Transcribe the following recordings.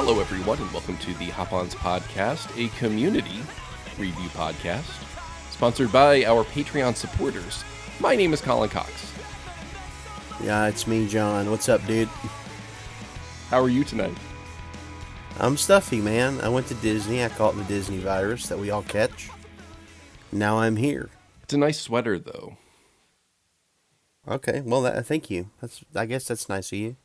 Hello, everyone, and welcome to the Hop-Ons podcast, a community review podcast sponsored by our Patreon supporters. My name is Colin Cox. Yeah, it's me, John. What's up, dude? How are you tonight? I'm stuffy, man. I went to Disney. I caught the Disney virus that we all catch. Now I'm here. It's a nice sweater, though. Okay, well, thank you. I guess that's nice of you.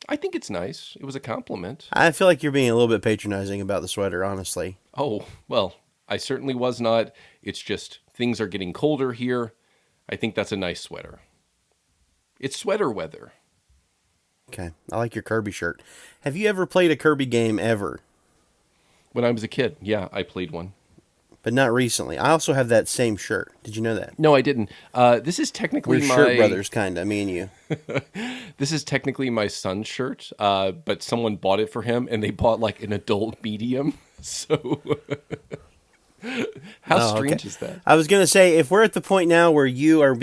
I think it's nice. It was a compliment. I feel like you're being a little bit patronizing about the sweater, honestly. Oh, well, I certainly was not. It's just things are getting colder here. I think that's a nice sweater. It's sweater weather. Okay, I like your Kirby shirt. Have you ever played a Kirby game ever? When I was a kid, yeah, I played one. But not recently. I also have that same shirt. Did you know that? No, I didn't. This is technically We're shirt brothers, kind of, me and you. This is technically my son's shirt, but someone bought it for him, and they bought like an adult medium. So, how strange is that? I was gonna say, if we're at the point now where you're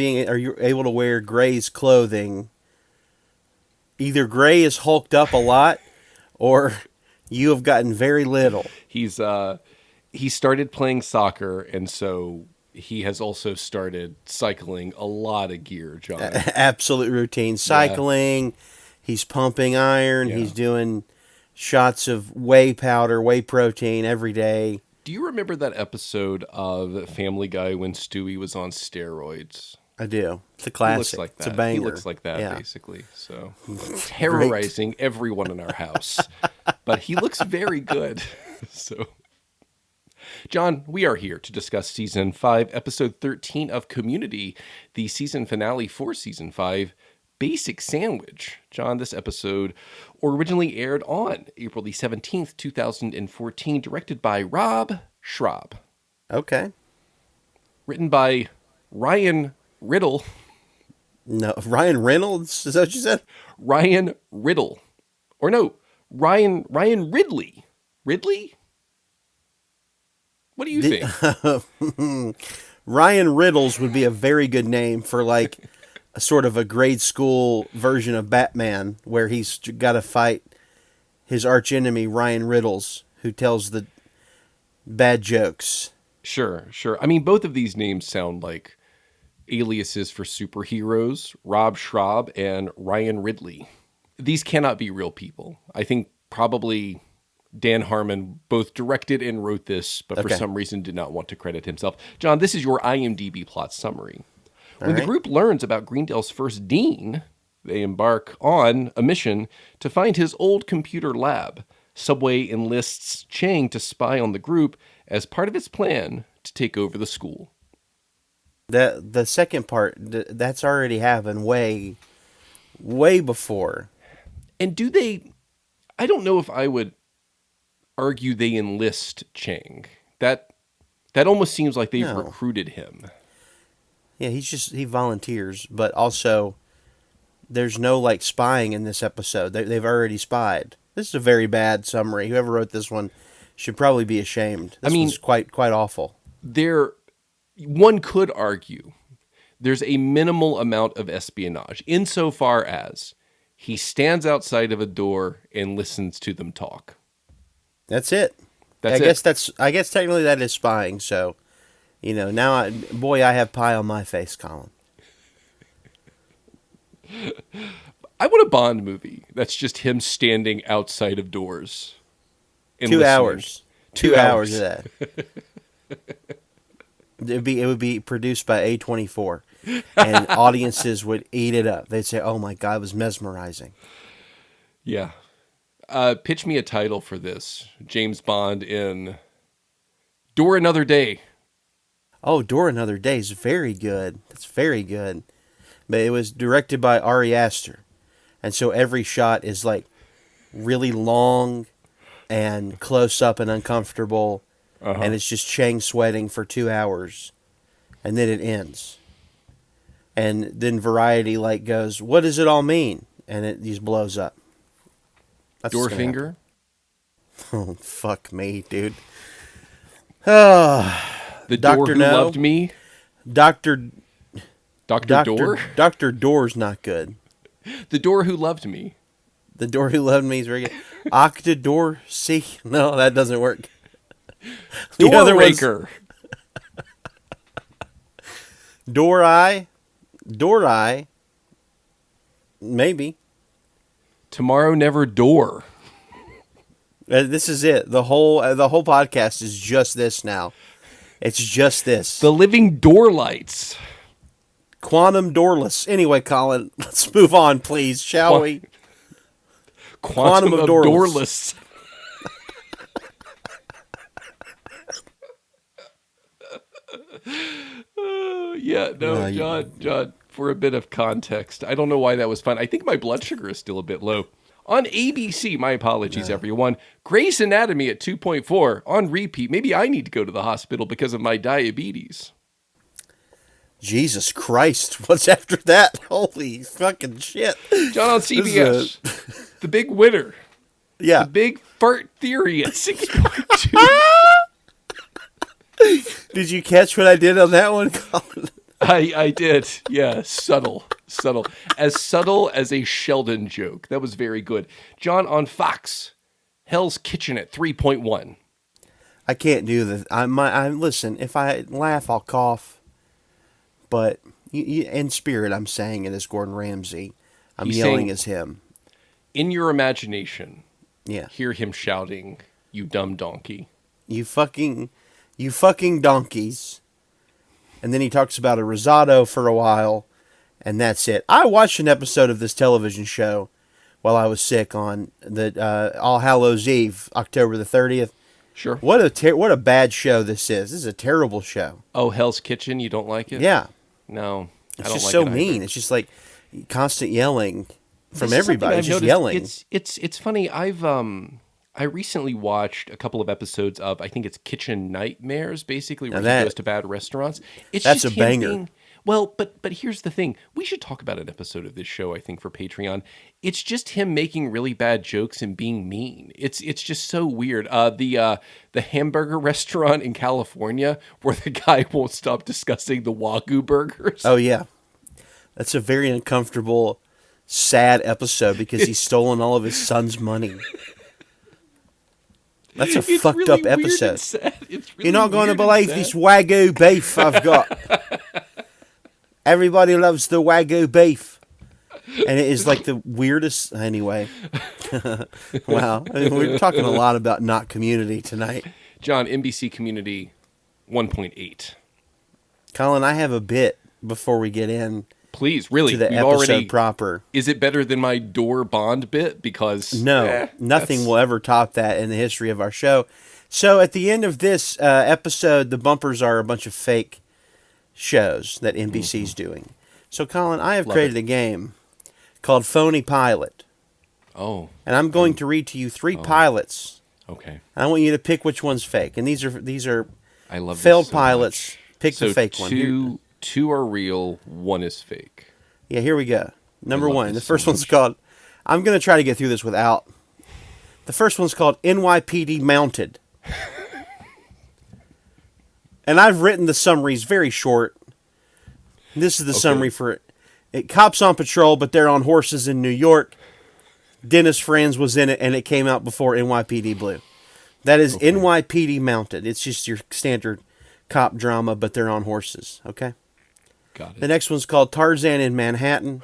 able to wear Gray's clothing, either Gray is hulked up a lot, or you have gotten very little. He started playing soccer, and so he has also started cycling a lot of gear, John. Absolute routine. Cycling, yeah. He's pumping iron, yeah. He's doing shots of whey powder, whey protein every day. Do you remember that episode of Family Guy when Stewie was on steroids? I do. It's a classic. He looks like that. It's a banger. He looks like that, yeah. Basically. So terrorizing everyone in our house. But he looks very good. So... John, we are here to discuss Season 5, Episode 13 of Community, the season finale for Season 5, Basic Sandwich. John, this episode originally aired on April the 17th, 2014, directed by Rob Schrab. Okay. Written by Ryan Riddle. No, Ryan Reynolds? Is that what you said? Ryan Riddle. Or no, Ryan Ridley. Ridley? What do you think? Ryan Riddles would be a very good name for like a sort of a grade school version of Batman where he's got to fight his archenemy, Ryan Riddles, who tells the bad jokes. Sure. I mean, both of these names sound like aliases for superheroes, Rob Schrab and Ryan Ridley. These cannot be real people. I think probably... Dan Harmon both directed and wrote this, but for some reason did not want to credit himself. John, this is your IMDb plot summary. When the group learns about Greendale's first dean, they embark on a mission to find his old computer lab. Subway enlists Chang to spy on the group as part of its plan to take over the school. The second part, that's already happened way before. And do they... I don't know if I would... argue they enlist Chang. That almost seems like they've recruited him. Yeah, he volunteers, but also there's no like spying in this episode. They've already spied. This is a very bad summary. Whoever wrote this one should probably be ashamed. This one's quite awful. One could argue there's a minimal amount of espionage insofar as he stands outside of a door and listens to them talk. That's it. I guess technically that is spying. So, now I have pie on my face, Colin. I want a Bond movie that's just him standing outside of doors. 2 hours. 2 hours of that. It would be produced by A24, and audiences would eat it up. They'd say, "Oh my God, it was mesmerizing." Yeah. Pitch me a title for this. James Bond in Door Another Day. Oh, Door Another Day is very good. That's very good. But it was directed by Ari Aster. And so every shot is like really long and close up and uncomfortable. Uh-huh. And it's just Chang sweating for 2 hours. And then it ends. And then Variety goes, "What does it all mean?" And it just blows up. Doorfinger? Oh, fuck me, dude. The Doctor Who loved me? Doctor Door? Dr. Door's not good. The Door Who Loved Me. The door who loved me is very good. Octador C. No, that doesn't work. The other one's Doorraker. Door-I. Maybe. Tomorrow Never Door. This is it. The whole podcast is just this now. It's just this. The Living Door Lights. Quantum Doorless. Anyway, Colin, let's move on, please, shall we? Quantum of Doorless. John, for a bit of context, I don't know why that was fun. I think my blood sugar is still a bit low. On ABC, my apologies, everyone. Grey's Anatomy at 2.4 on repeat. Maybe I need to go to the hospital because of my diabetes. Jesus Christ, what's after that? Holy fucking shit. John, on CBS, the big winner. Yeah. The big fart theory at 6.2. Did you catch what I did on that one, Colin? I did. Yeah, subtle. As subtle as a Sheldon joke. That was very good. John, on Fox, Hell's Kitchen at 3.1. I can't do this. Listen, if I laugh, I'll cough. But in spirit, I'm saying it as Gordon Ramsay. He's yelling as him. In your imagination, yeah, hear him shouting, "You dumb donkey. You fucking donkeys." And then he talks about a risotto for a while, and that's it. I watched an episode of this television show while I was sick on the All Hallows Eve, October the 30th. Sure. What a bad show this is. This is a terrible show. Oh, Hell's Kitchen, you don't like it? Yeah. No, I it's don't just like so it mean. either. It's just like constant yelling from This is everybody. something It's I've just noticed. yelling. It's funny. I recently watched a couple of episodes of, I think it's Kitchen Nightmares, basically, where he goes to bad restaurants. That's just a banger. But here's the thing. We should talk about an episode of this show, I think, for Patreon. It's just him making really bad jokes and being mean. It's just so weird. The hamburger restaurant in California where the guy won't stop discussing the Wagyu burgers. Oh, yeah. That's a very uncomfortable, sad episode because he's stolen all of his son's money. That's a fucked really up weird episode. and sad. It's really You're not going to weird and believe sad. this Wagyu beef I've got. Everybody loves the Wagyu beef. And it is like the weirdest... Anyway. Wow. I mean, we're talking a lot about not Community tonight. John, NBC Community 1.8. Colin, I have a bit before we get in Please, really. to the we've episode already, proper. Is it better than my door bond bit? Because No, nothing will ever top that in the history of our show. So at the end of this episode, the bumpers are a bunch of fake shows that NBC's doing. So, Colin, I have created a game called Phony Pilot. Oh. And I'm going to read to you 3 pilots. Okay. I want you to pick which one's fake. And these are I love failed this so pilots. much. Pick the fake one. Here- Two are real, one is fake. Yeah, here we go. Number love 1. this The so first one's much. called... I'm going to try to get through this without... The first one's called NYPD Mounted. And I've written the summaries very short. This is the summary for it. Cops on patrol, but they're on horses in New York. Dennis Franz was in it, and it came out before NYPD Blue. That is NYPD Mounted. It's just your standard cop drama, but they're on horses. Okay? Got it. The next one's called Tarzan in Manhattan.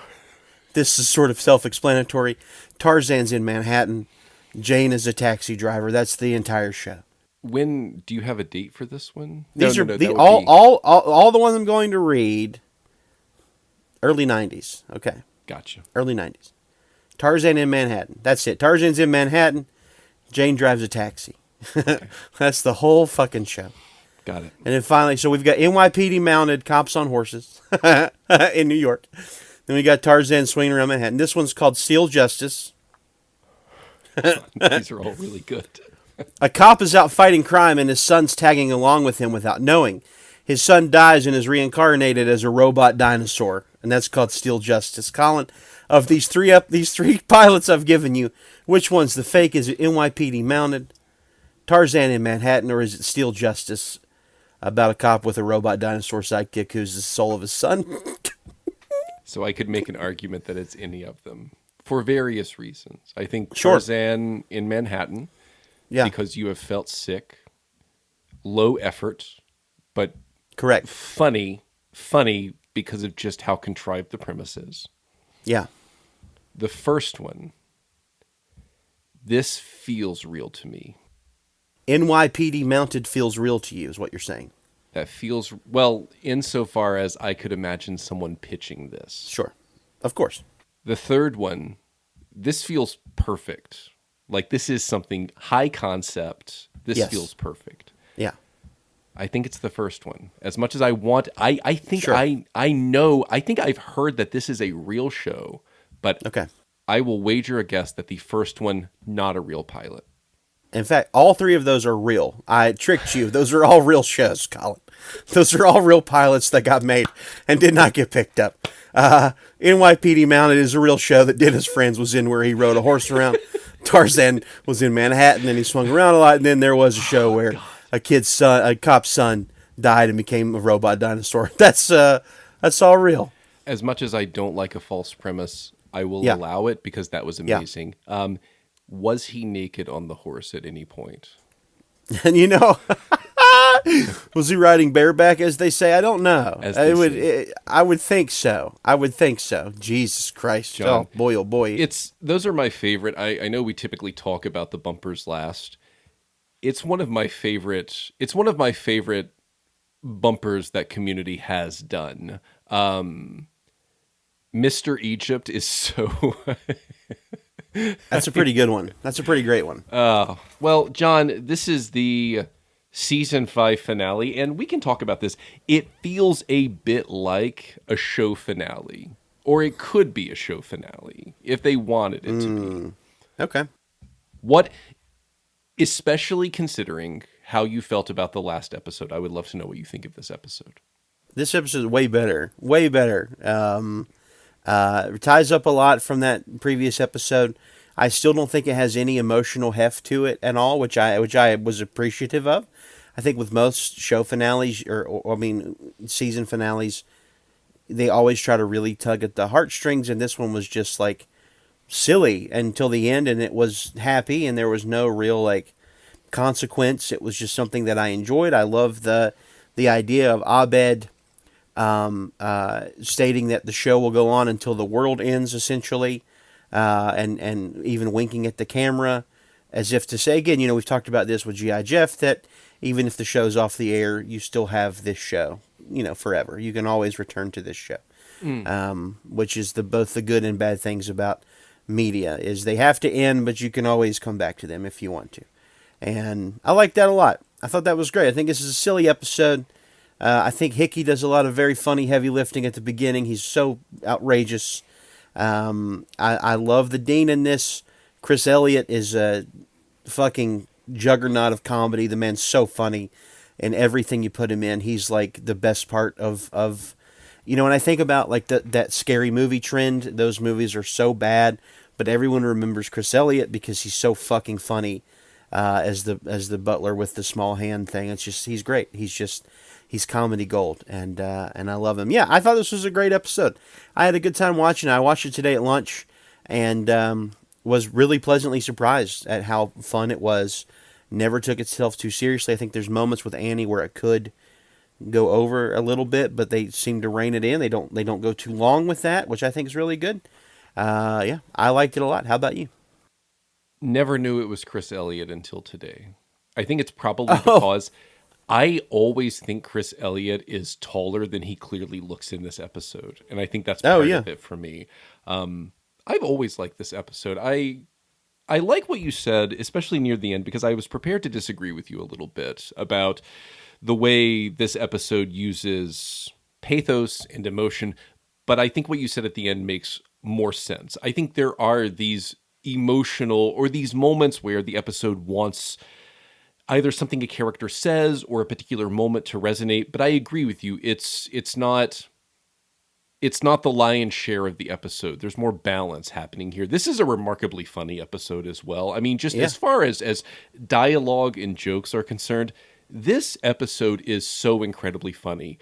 This is sort of self-explanatory. Tarzan's in Manhattan. Jane is a taxi driver. That's the entire show. When do you have a date for this one? These are that the, would all the ones I'm going to read. Early 90s. Okay. Gotcha. Early 90s. Tarzan in Manhattan. That's it. Tarzan's in Manhattan. Jane drives a taxi. That's the whole fucking show. Got it. And then finally, so we've got NYPD mounted cops on horses in New York. Then we got Tarzan swinging around Manhattan. This one's called Steel Justice. These are all really good. A cop is out fighting crime and his son's tagging along with him without knowing. His son dies and is reincarnated as a robot dinosaur, and that's called Steel Justice. Colin, of these three pilots I've given you, which one's the fake? Is it NYPD mounted, Tarzan in Manhattan, or is it Steel Justice about a cop with a robot dinosaur sidekick who's the soul of his son? So I could make an argument that it's any of them for various reasons. I think Sure. Tarzan in Manhattan, Yeah. because you have felt sick, low effort, but Correct. funny because of just how contrived the premise is. Yeah. The first one, this feels real to me. NYPD Mounted feels real to you, is what you're saying. That feels, well, insofar as I could imagine someone pitching this. Sure. Of course. The third one, this feels perfect. Like, this is something high concept. This Yes. feels perfect. Yeah. I think it's the first one. As much as I want, I think Sure. I know, I think I've heard that this is a real show, but Okay. I will wager a guess that the first one, not a real pilot. In fact, all three of those are real. I tricked you. Those are all real shows, Colin. Those are all real pilots that got made and did not get picked up. NYPD Mounted is a real show that Dennis Franz was in, where he rode a horse around. Tarzan was in Manhattan and he swung around a lot. And then there was a show where a cop's son, died and became a robot dinosaur. That's all real. As much as I don't like a false premise, I will Yeah. allow it because that was Yeah. amazing. Was he naked on the horse at any point? And was he riding bareback, as they say? I don't know. As they say. I would think so. I would think so. Jesus Christ. John, Oh, boy, oh, boy. Those are my favorite. I know we typically talk about the bumpers last. It's one of my favorite bumpers that Community has done. Mr. Egypt is so That's a pretty good one. That's a pretty great one. well, John, this is the season 5 finale, and we can talk about this. It feels a bit like a show finale, or it could be a show finale if they wanted it to be. Okay. What, especially considering how you felt about the last episode, I would love to know what you think of this episode. This episode is way better. Way better. Ties up a lot from that previous episode. I still don't think it has any emotional heft to it at all, which I was appreciative of. I think with most show finales, season finales, they always try to really tug at the heartstrings, and this one was just like silly until the end, and it was happy, and there was no real like consequence. It was just something that I enjoyed. I love the idea of Abed stating that the show will go on until the world ends, essentially, and even winking at the camera as if to say, again, we've talked about this with G.I. Jeff, that even if the show's off the air, you still have this show, forever. You can always return to this show, which is both the good and bad things about media, is they have to end, but you can always come back to them if you want to. And I like that a lot. I thought that was great. I think this is a silly episode. I think Hickey does a lot of very funny heavy lifting at the beginning. He's so outrageous. I love the Dean in this. Chris Elliott is a fucking juggernaut of comedy. The man's so funny, and everything you put him in, he's like the best part of when I think about like that scary movie trend, those movies are so bad, but everyone remembers Chris Elliott because he's so fucking funny as the butler with the small hand thing. It's just, he's great. He's comedy gold, and I love him. Yeah, I thought this was a great episode. I had a good time watching it. I watched it today at lunch, and was really pleasantly surprised at how fun it was. Never took itself too seriously. I think there's moments with Annie where it could go over a little bit, but they seem to rein it in. They don't go too long with that, which I think is really good. Yeah, I liked it a lot. How about you? Never knew it was Chris Elliott until today. I think it's probably because I always think Chris Elliott is taller than he clearly looks in this episode. And I think that's part of it for me. I've always liked this episode. I like what you said, especially near the end, because I was prepared to disagree with you a little bit about the way this episode uses pathos and emotion. But I think what you said at the end makes more sense. I think there are these emotional or these moments where the episode wants either something a character says or a particular moment to resonate. But I agree with you. It's not the lion's share of the episode. There's more balance happening here. This is a remarkably funny episode as well. I mean, just as far as dialogue and jokes are concerned, this episode is so incredibly funny.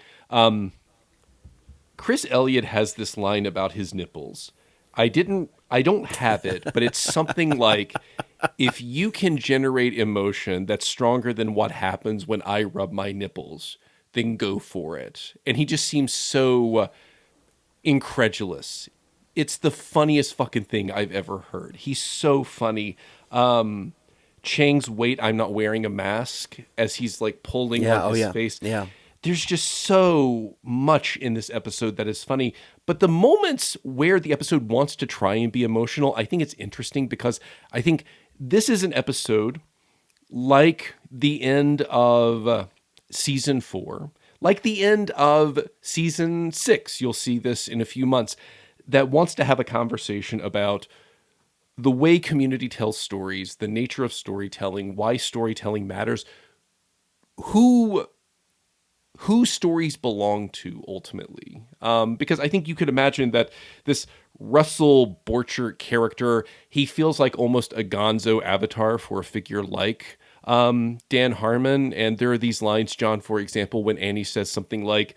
Chris Elliott has this line about his nipples. I didn't I don't have it, but it's something like, if you can generate emotion that's stronger than what happens when I rub my nipples, then go for it. And he just seems so incredulous. It's the funniest fucking thing I've ever heard. He's so funny. Chang's "Wait, I'm not wearing a mask" as he's like pulling Yeah. on Oh his yeah. face. Yeah. There's just so much in this episode that is funny. But the moments where the episode wants to try and be emotional, I think it's interesting because I think this is an episode like the end of season 4, like the end of season 6. You'll see this in a few months, that wants to have a conversation about the way Community tells stories, the nature of storytelling, why storytelling matters, who stories belong to ultimately. Because I think you could imagine that this Russell Borchert character, he feels like almost a gonzo avatar for a figure like Dan Harmon. And there are these lines, John, for example, when Annie says something like,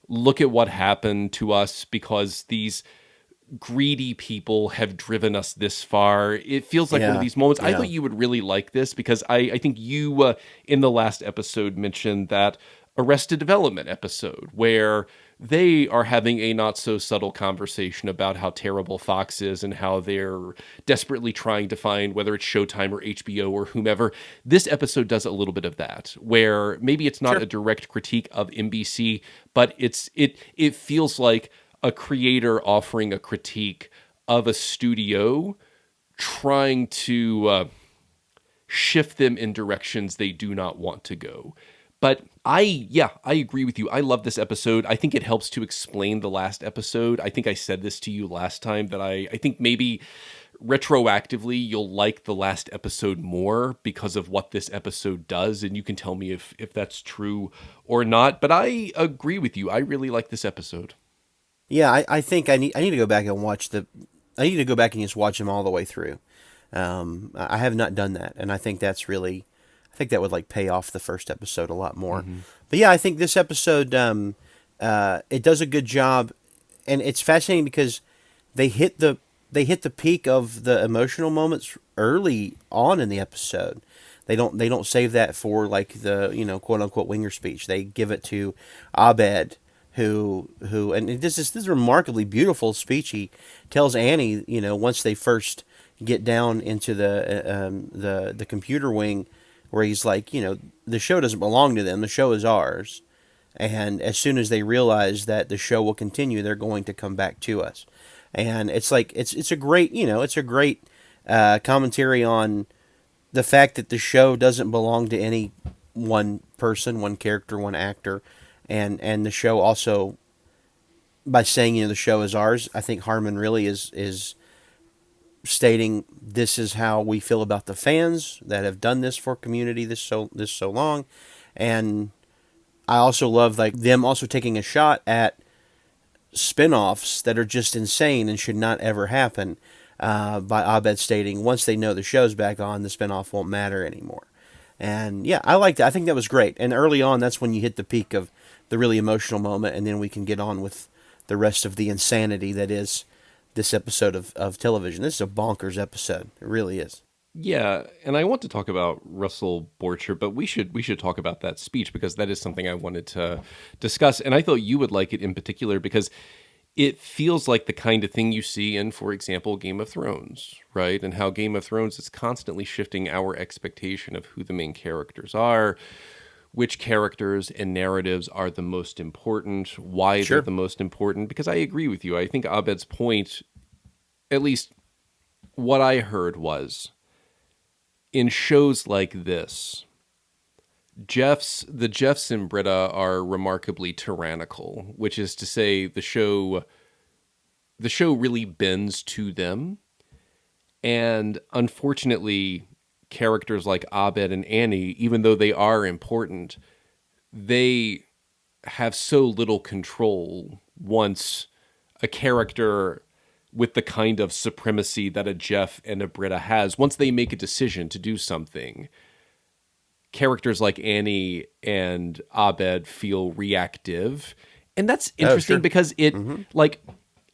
"Look at what happened to us because these greedy people have driven us this far." It feels like one of Yeah. these moments. I Yeah. thought you would really like this because I think you, in the last episode, mentioned that Arrested Development episode where they are having a not so subtle conversation about how terrible Fox is and how they're desperately trying to find whether it's Showtime or HBO or whomever. This episode does a little bit of that, where maybe it's not Sure. a direct critique of NBC, but it feels like a creator offering a critique of a studio trying to shift them in directions they do not want to go. But I agree with you. I love this episode. I think it helps to explain the last episode. I think I said this to you last time that I think maybe retroactively you'll like the last episode more because of what this episode does, and you can tell me if that's true or not. But I agree with you. I really like this episode. Yeah. I think I need to go back and watch the. I need to go back and just watch them all the way through. I have not done that, and I think that's really. I think that would like pay off the first episode a lot more. But yeah, I think this episode it does a good job, and it's fascinating because they hit the peak of the emotional moments early on in the episode. They don't save that for like the quote unquote winger speech. They give it to Abed, who and this is a remarkably beautiful speech. He tells Annie, once they first get down into the computer wing, where he's like, the show doesn't belong to them. The show is ours. And as soon as they realize that the show will continue, they're going to come back to us. And it's like it's a great it's a great commentary on the fact that the show doesn't belong to any one person, one character, one actor, and the show also, by saying the show is ours, I think Harmon really is stating this is how we feel about the fans that have done this for Community this so long. And I also love like them also taking a shot at spin-offs that are just insane and should not ever happen, by Abed stating once they know the show's back on, the spin-off won't matter anymore. And yeah, I liked it. I think that was great. And early on, that's when you hit the peak of the really emotional moment, and then we can get on with the rest of the insanity that is this episode of television. This is a bonkers episode. It really is. Yeah, and I want to talk about Russell Borcher, but we should talk about that speech because that is something I wanted to discuss, and I thought you would like it in particular because it feels like the kind of thing you see in, for example, Game of Thrones, right? And how Game of Thrones is constantly shifting our expectation of who the main characters are, which characters and narratives are the most important, why they're Sure. the most important. Because I agree with you. I think Abed's point, at least what I heard was, in shows like this, the Jeffs and Britta are remarkably tyrannical, which is to say the show really bends to them. And unfortunately, characters like Abed and Annie, even though they are important, they have so little control once a character with the kind of supremacy that a Jeff and a Britta has, once they make a decision to do something, characters like Annie and Abed feel reactive. And that's Oh, interesting sure. because Mm-hmm. like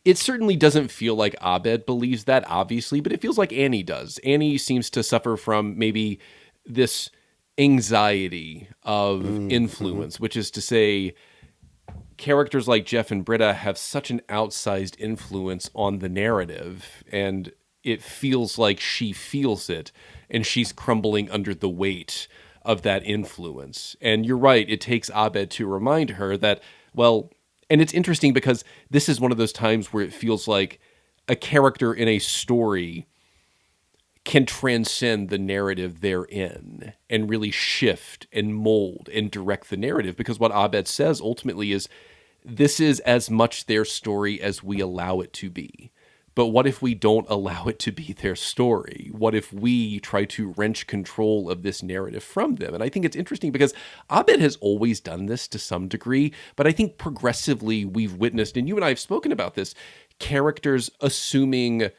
It certainly doesn't feel like Abed believes that, obviously, but it feels like Annie does. Annie seems to suffer from maybe this anxiety of Mm-hmm. influence, which is to say, characters like Jeff and Britta have such an outsized influence on the narrative, and it feels like she feels it, and she's crumbling under the weight of that influence. And you're right, it takes Abed to remind her that, well, and it's interesting because this is one of those times where it feels like a character in a story can transcend the narrative they're in and really shift and mold and direct the narrative. Because what Abed says ultimately is this is as much their story as we allow it to be. But what if we don't allow it to be their story? What if we try to wrench control of this narrative from them? And I think it's interesting because Abed has always done this to some degree, but I think progressively we've witnessed, and you and I have spoken about this, characters assuming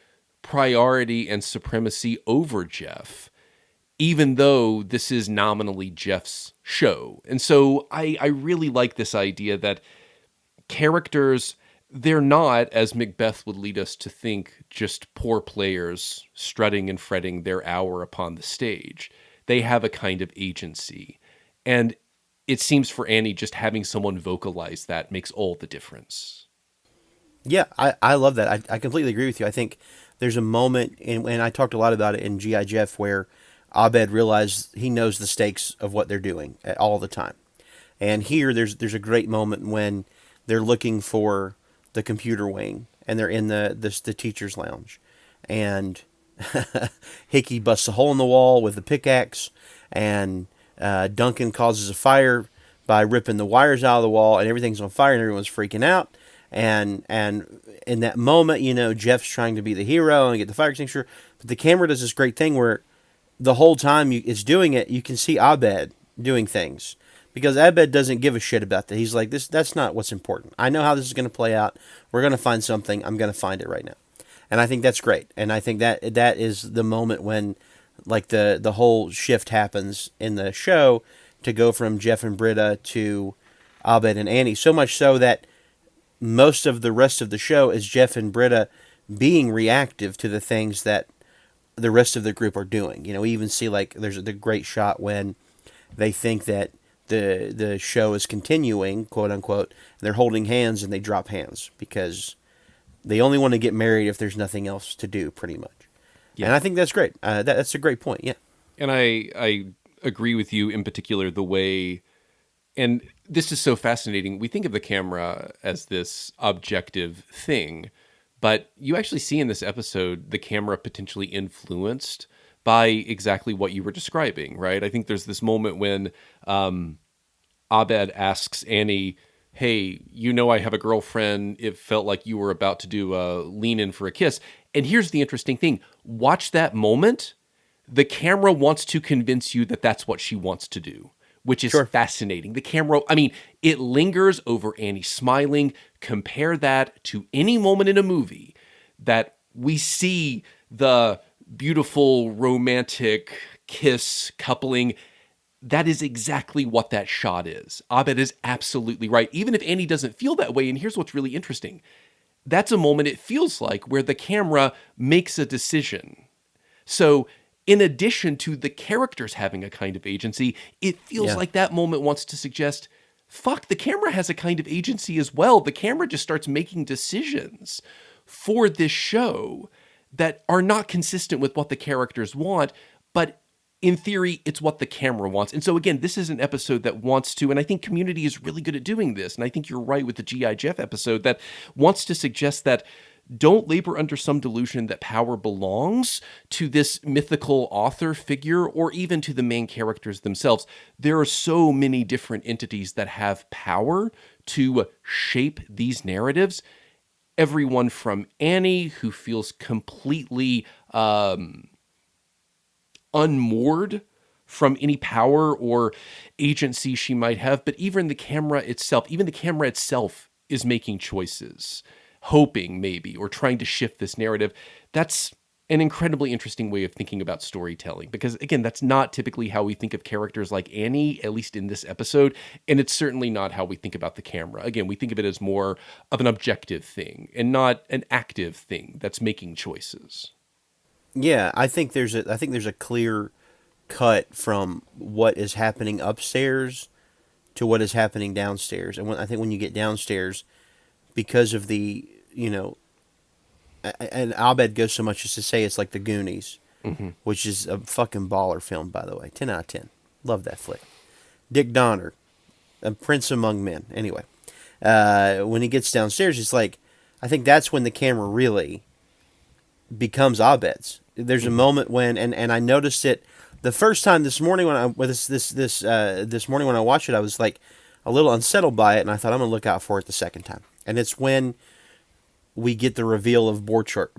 priority and supremacy over Jeff, even though this is nominally Jeff's show. And so I really like this idea that characters, they're not, as Macbeth would lead us to think, just poor players strutting and fretting their hour upon the stage. They have a kind of agency. And it seems for Annie, just having someone vocalize that makes all the difference. Yeah, I love that. I completely agree with you. I think there's a moment, and I talked a lot about it in G.I. Jeff, where Abed realized he knows the stakes of what they're doing all the time. And here, there's a great moment when they're looking for the computer wing, and they're in the teacher's lounge, and Hickey busts a hole in the wall with the pickaxe, and Duncan causes a fire by ripping the wires out of the wall, and everything's on fire, and everyone's freaking out. And in that moment, Jeff's trying to be the hero and get the fire extinguisher, but the camera does this great thing where the whole time it's doing it, you can see Abed doing things because Abed doesn't give a shit about that. He's like, that's not what's important. I know how this is going to play out. We're going to find something. I'm going to find it right now. And I think that's great. And I think that is the moment when like the whole shift happens in the show to go from Jeff and Britta to Abed and Annie. So much so that most of the rest of the show is Jeff and Britta being reactive to the things that the rest of the group are doing. We even see like there's the great shot when they think that the show is continuing, quote unquote, and they're holding hands and they drop hands because they only want to get married if there's nothing else to do, pretty much. And Yeah. I think that's great. That's a great point. Yeah. And I agree with you in particular the way, and this is so fascinating. We think of the camera as this objective thing, but you actually see in this episode the camera potentially influenced by exactly what you were describing, right? I think there's this moment when Abed asks Annie, hey, I have a girlfriend. It felt like you were about to do a lean in for a kiss. And here's the interesting thing. Watch that moment. The camera wants to convince you that that's what she wants to do, which is Sure. fascinating. The camera, I mean, it lingers over Annie smiling. Compare that to any moment in a movie that we see the beautiful romantic kiss coupling. That is exactly what that shot is. Abed is absolutely right. Even if Annie doesn't feel that way, and here's what's really interesting. That's a moment it feels like where the camera makes a decision. So in addition to the characters having a kind of agency, it feels Yeah. like that moment wants to suggest, fuck, the camera has a kind of agency as well. The camera just starts making decisions for this show that are not consistent with what the characters want, but in theory, it's what the camera wants. And so again, this is an episode that wants to, and I think Community is really good at doing this, and I think you're right with the G.I. Jeff episode, that wants to suggest that don't labor under some delusion that power belongs to this mythical author figure or even to the main characters themselves. There are so many different entities that have power to shape these narratives. Everyone from Annie, who feels completely unmoored from any power or agency she might have, but even the camera itself is making choices, hoping maybe, or trying to shift this narrative. That's an incredibly interesting way of thinking about storytelling, because again, that's not typically how we think of characters like Annie, at least in this episode, and it's certainly not how we think about the camera. Again, we think of it as more of an objective thing and not an active thing that's making choices. Yeah, I think there's a clear cut from what is happening upstairs to what is happening downstairs. And I think when you get downstairs, because of the, and Abed goes so much as to say it's like the Goonies, which is a fucking baller film, by the way. 10 out of 10. Love that flick. Dick Donner, a prince among men. Anyway, when he gets downstairs, it's like, I think that's when the camera really becomes Abed's. There's a moment when, and I noticed it the first time this morning when this morning when I watched it, I was like a little unsettled by it, and I thought I'm gonna look out for it the second time. And it's when we get the reveal of Borchardt.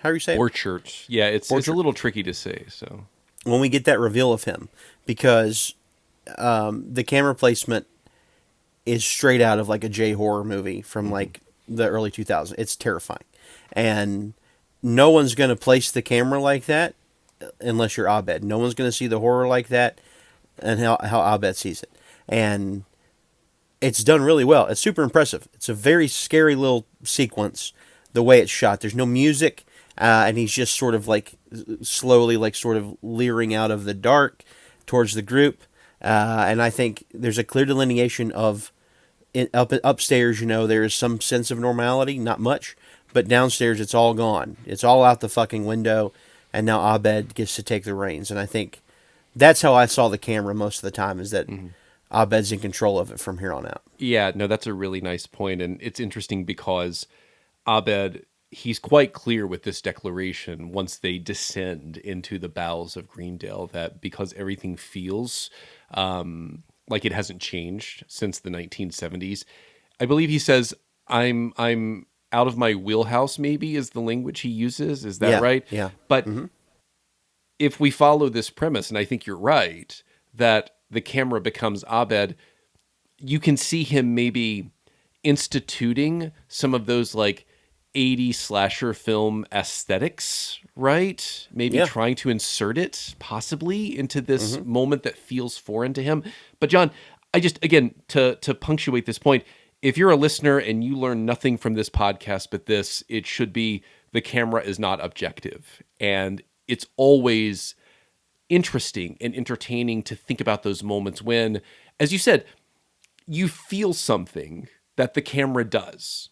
How do you say it? Borchardt. Yeah, it's a little tricky to say. So when we get that reveal of him, because the camera placement is straight out of like a J horror movie from like the early 2000s. It's terrifying, and no one's going to place the camera like that unless you're Abed. No one's going to see the horror like that, and how Abed sees it, and it's done really well. It's super impressive. It's a very scary little sequence, the way it's shot. There's no music, and he's just sort of like slowly, like sort of leering out of the dark towards the group. And I think there's a clear delineation of upstairs. There is some sense of normality, not much, but downstairs it's all gone. It's all out the fucking window, and now Abed gets to take the reins. And I think that's how I saw the camera most of the time, is that Abed's in control of it from here on out. yeah, no, that's a really nice point, and it's interesting because Abed, he's quite clear with this declaration once they descend into the bowels of Greendale, that because everything feels like it hasn't changed since the 1970s. I believe he says, I'm out of my wheelhouse, maybe, is the language he uses. Is that right? Yeah. But if we follow this premise, and I think you're right, that the camera becomes Abed, you can see him maybe instituting some of those like 80s slasher film aesthetics, right? Maybe trying to insert it possibly into this moment that feels foreign to him. But John, I just, again, to punctuate this point, if you're a listener and you learn nothing from this podcast but this, it should be the camera is not objective. And it's always interesting and entertaining to think about those moments when, as you said, you feel something that the camera does.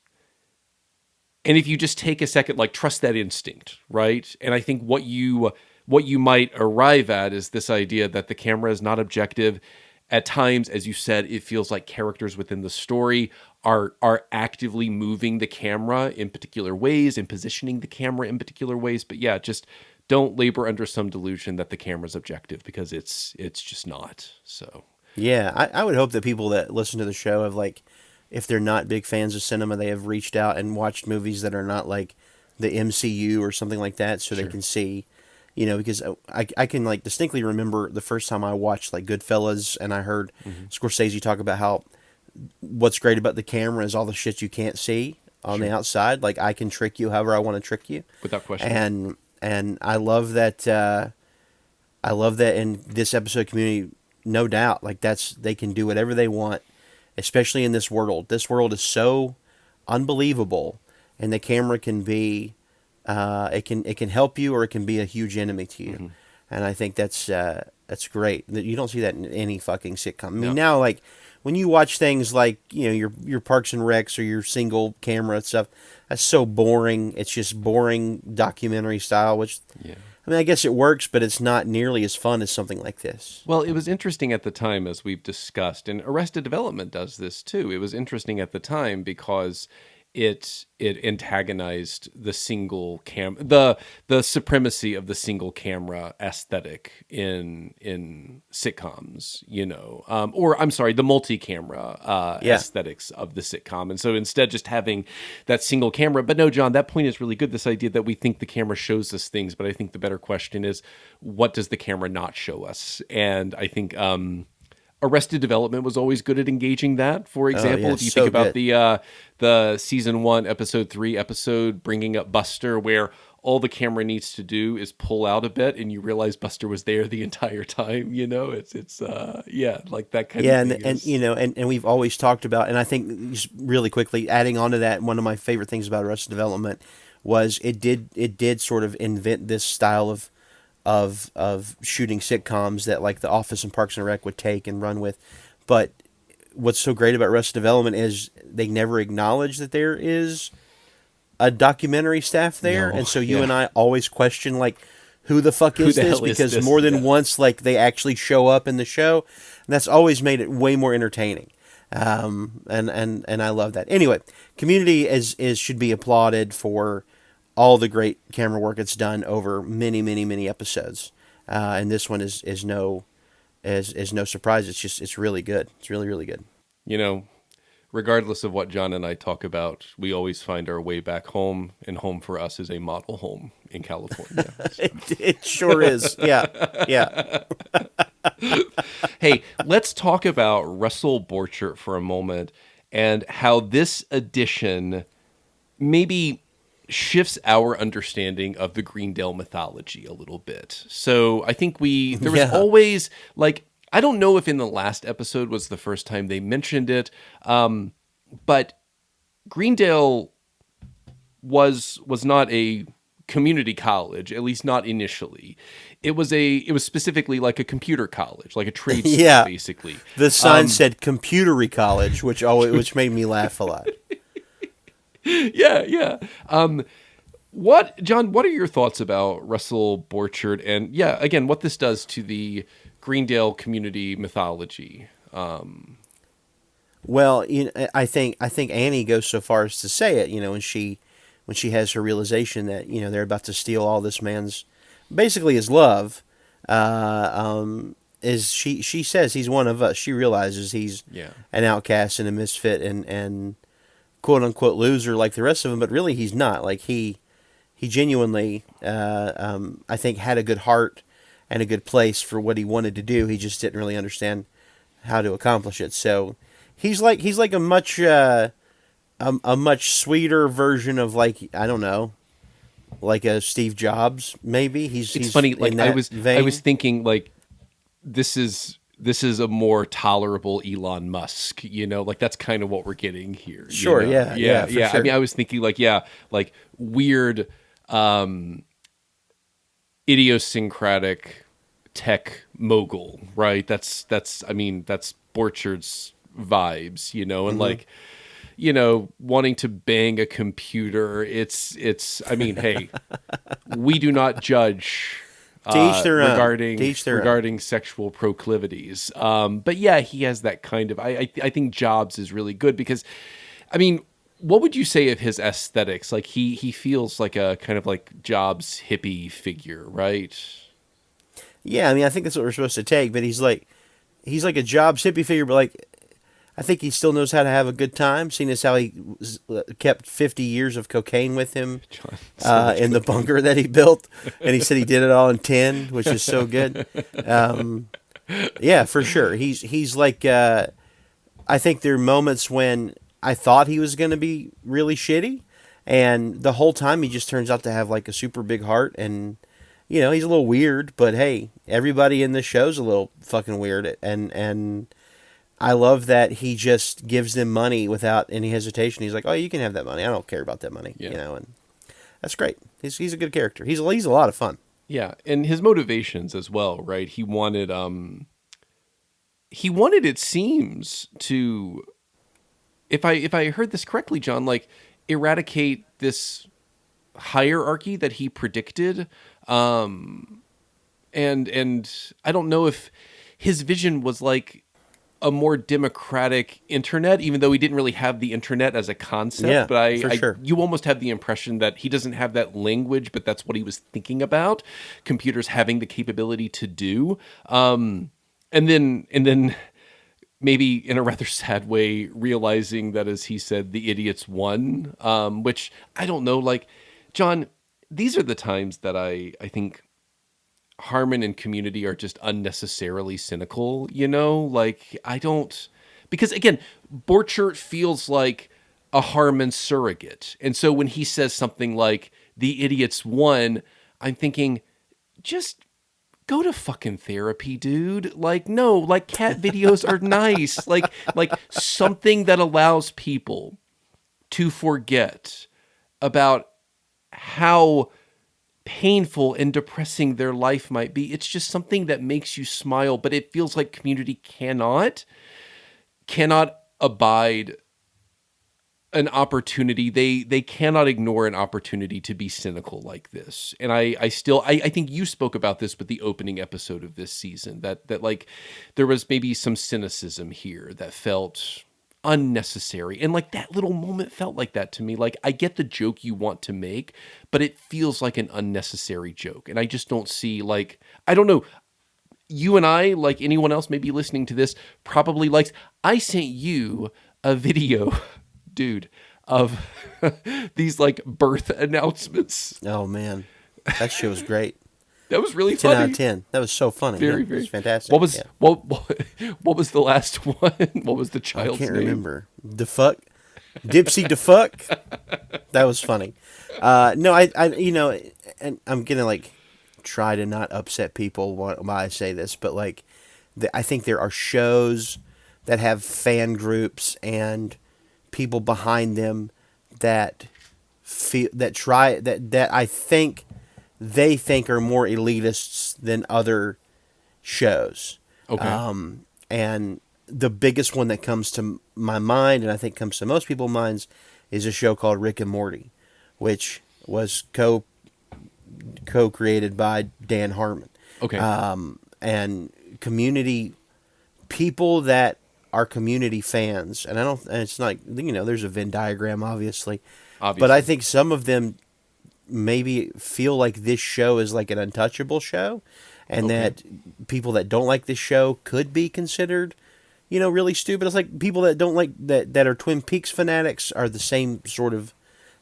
And if you just take a second, like, trust that instinct, right? And I think what you might arrive at is this idea that the camera is not objective. At times, as you said, it feels like characters within the story are actively moving the camera in particular ways and positioning the camera in particular ways. But yeah, just don't labor under some delusion that the camera's objective, because it's just not. So Yeah, I would hope that people that listen to the show have, like, if they're not big fans of cinema, they have reached out and watched movies that are not like the MCU or something like that, so they can see, because I can like distinctly remember the first time I watched like Goodfellas, and I heard Scorsese talk about how what's great about the camera is all the shit you can't see on the outside. Like, I can trick you however I want to trick you, without question. And I love that. I love that in this episode community, no doubt. Like, they can do whatever they want, especially in this world. This world is so unbelievable, and the camera can be, it can help you, or it can be a huge enemy to you. And I think that's great. You don't see that in any fucking sitcom. I mean, now, like, when you watch things like, your Parks and Recs or your single camera stuff, that's so boring. It's just boring documentary style, which, I mean, I guess it works, but it's not nearly as fun as something like this. Well, it was interesting at the time, as we've discussed, and Arrested Development does this too. It was interesting at the time because it antagonized the single the supremacy of the single camera aesthetic in sitcoms, or I'm sorry, the multi-camera aesthetics of the sitcom. And so instead, just having that single camera. But no, John, that point is really good. This idea that we think the camera shows us things, but I think the better question is, what does the camera not show us? And I think Arrested Development was always good at engaging that. For example, if you think about the season 1, episode 3 episode, Bringing Up Buster, where all the camera needs to do is pull out a bit and you realize Buster was there the entire time, it's yeah, like that kind Yeah, of thing and is. and we've always talked about, and I think just really quickly adding on to that, one of my favorite things about Arrested Development was it did sort of invent this style of shooting sitcoms that like The Office and Parks and Rec would take and run with. But what's so great about Arrested Development is they never acknowledge that there is a documentary staff there, No, and so you yeah. and I always question like who the fuck Who is the this, hell is because this? more than Yeah. once like they actually show up in the show, and that's always made it way more entertaining. And I love that. Anyway, Community is should be applauded for all the great camera work it's done over many episodes, and this one is no surprise. It's really good. It's really good. You know, regardless of what John and I talk about, we always find our way back home, and home for us is a model home in California. So. It sure is. Yeah, yeah. Hey, let's talk about Russell Borchert for a moment and how this edition maybe shifts our understanding of the Greendale mythology a little bit. So I think there was Yeah. always like, I don't know if in the last episode was the first time they mentioned it, but Greendale was not a community college, at least not initially. It was specifically like a computer college, like a trade school, Yeah. basically. The sign said computery college, which made me laugh a lot. Yeah, yeah. John, what are your thoughts about Russell Borchert and yeah, again, what this does to the Greendale community mythology? Well, I think Annie goes so far as to say it. When she has her realization that they're about to steal all this man's, basically his love. Is she says he's one of us. She realizes he's Yeah. an outcast and a misfit and quote unquote loser like the rest of them, but really he's not. Like he genuinely, I think, had a good heart and a good place for what he wanted to do. He just didn't really understand how to accomplish it. So he's like a much sweeter version of, like, I don't know, like a Steve Jobs maybe. It's He's funny, in like I that was I vein. was thinking like this is a more tolerable Elon Musk, like that's kind of what we're getting here, Sure, yeah, Yeah, yeah, for yeah. I sure. mean, I was thinking like, yeah, like weird idiosyncratic tech mogul, right? That's I mean, that's Borchard's vibes, and Hmm. like, wanting to bang a computer. It's I mean, hey, we do not judge To each their own. To regarding each their own. regarding sexual proclivities. But yeah, he has that kind of. I think Jobs is really good because, I mean, what would you say of his aesthetics? Like he feels like a kind of like Jobs hippie figure, right? Yeah, I mean, I think that's what we're supposed to take. But he's like a Jobs hippie figure, but like I think he still knows how to have a good time, seeing as how he kept 50 years of cocaine with him John, so much in the cocaine. bunker that he built, and he said he did it all in 10, which is so good. Um, yeah, for sure. He's like I think there are moments when I thought he was going to be really shitty, and the whole time he just turns out to have like a super big heart, and he's a little weird, but hey, everybody in this show's a little fucking weird, and I love that he just gives them money without any hesitation. He's like, "Oh, you can have that money. I don't care about that money," Yeah. and that's great. He's a good character. He's a lot of fun. Yeah, and his motivations as well, right? He wanted it seems to, if I heard this correctly, John, like eradicate this hierarchy that he predicted. And I don't know if his vision was like a more democratic internet, even though he didn't really have the internet as a concept. Yeah, But for I sure. you almost have the impression that he doesn't have that language, but that's what he was thinking about. Computers having the capability to do. And then maybe in a rather sad way, realizing that, as he said, the idiots won. Which I don't know, like John. These are the times that I think Harmon and Community are just unnecessarily cynical, Like, I don't. Because, again, Borchert feels like a Harmon surrogate. And so when he says something like, the idiots won, I'm thinking, just go to fucking therapy, dude. Like, no, like cat videos are nice. Like something that allows people to forget about how painful and depressing their life might be. It's just something that makes you smile, but it feels like Community cannot abide an opportunity. They cannot ignore an opportunity to be cynical like this. And I think you spoke about this with the opening episode of this season, that like there was maybe some cynicism here that felt unnecessary. And like that little moment felt like that to me. Like, I get the joke you want to make, but it feels like an unnecessary joke. And I just don't see, like, I don't know. You and I, like anyone else maybe listening to this, probably likes. I sent you a video, dude, of these like birth announcements. Oh man, that shit was great. That was really 10 funny. out of 10. That was so funny. Very, Yeah, very it was fantastic. What was Yeah. what was the last one? What was the I child's can't name? remember. The fuck, Dipsy the fuck. That was funny. No, I, you know, and I'm gonna like try to not upset people while I say this, but like, I think there are shows that have fan groups and people behind them that feel that I think they think are more elitists than other shows. Okay. And the biggest one that comes to my mind, and I think comes to most people's minds, is a show called Rick and Morty, which was co-created by Dan Harmon. Okay. And Community people that are Community fans, and it's not, you know, there's a Venn diagram, obviously, but I think some of them maybe feel like this show is like an untouchable show, and that people that don't like this show could be considered, you know, really stupid. It's like people that don't like that are Twin Peaks fanatics are the same sort of,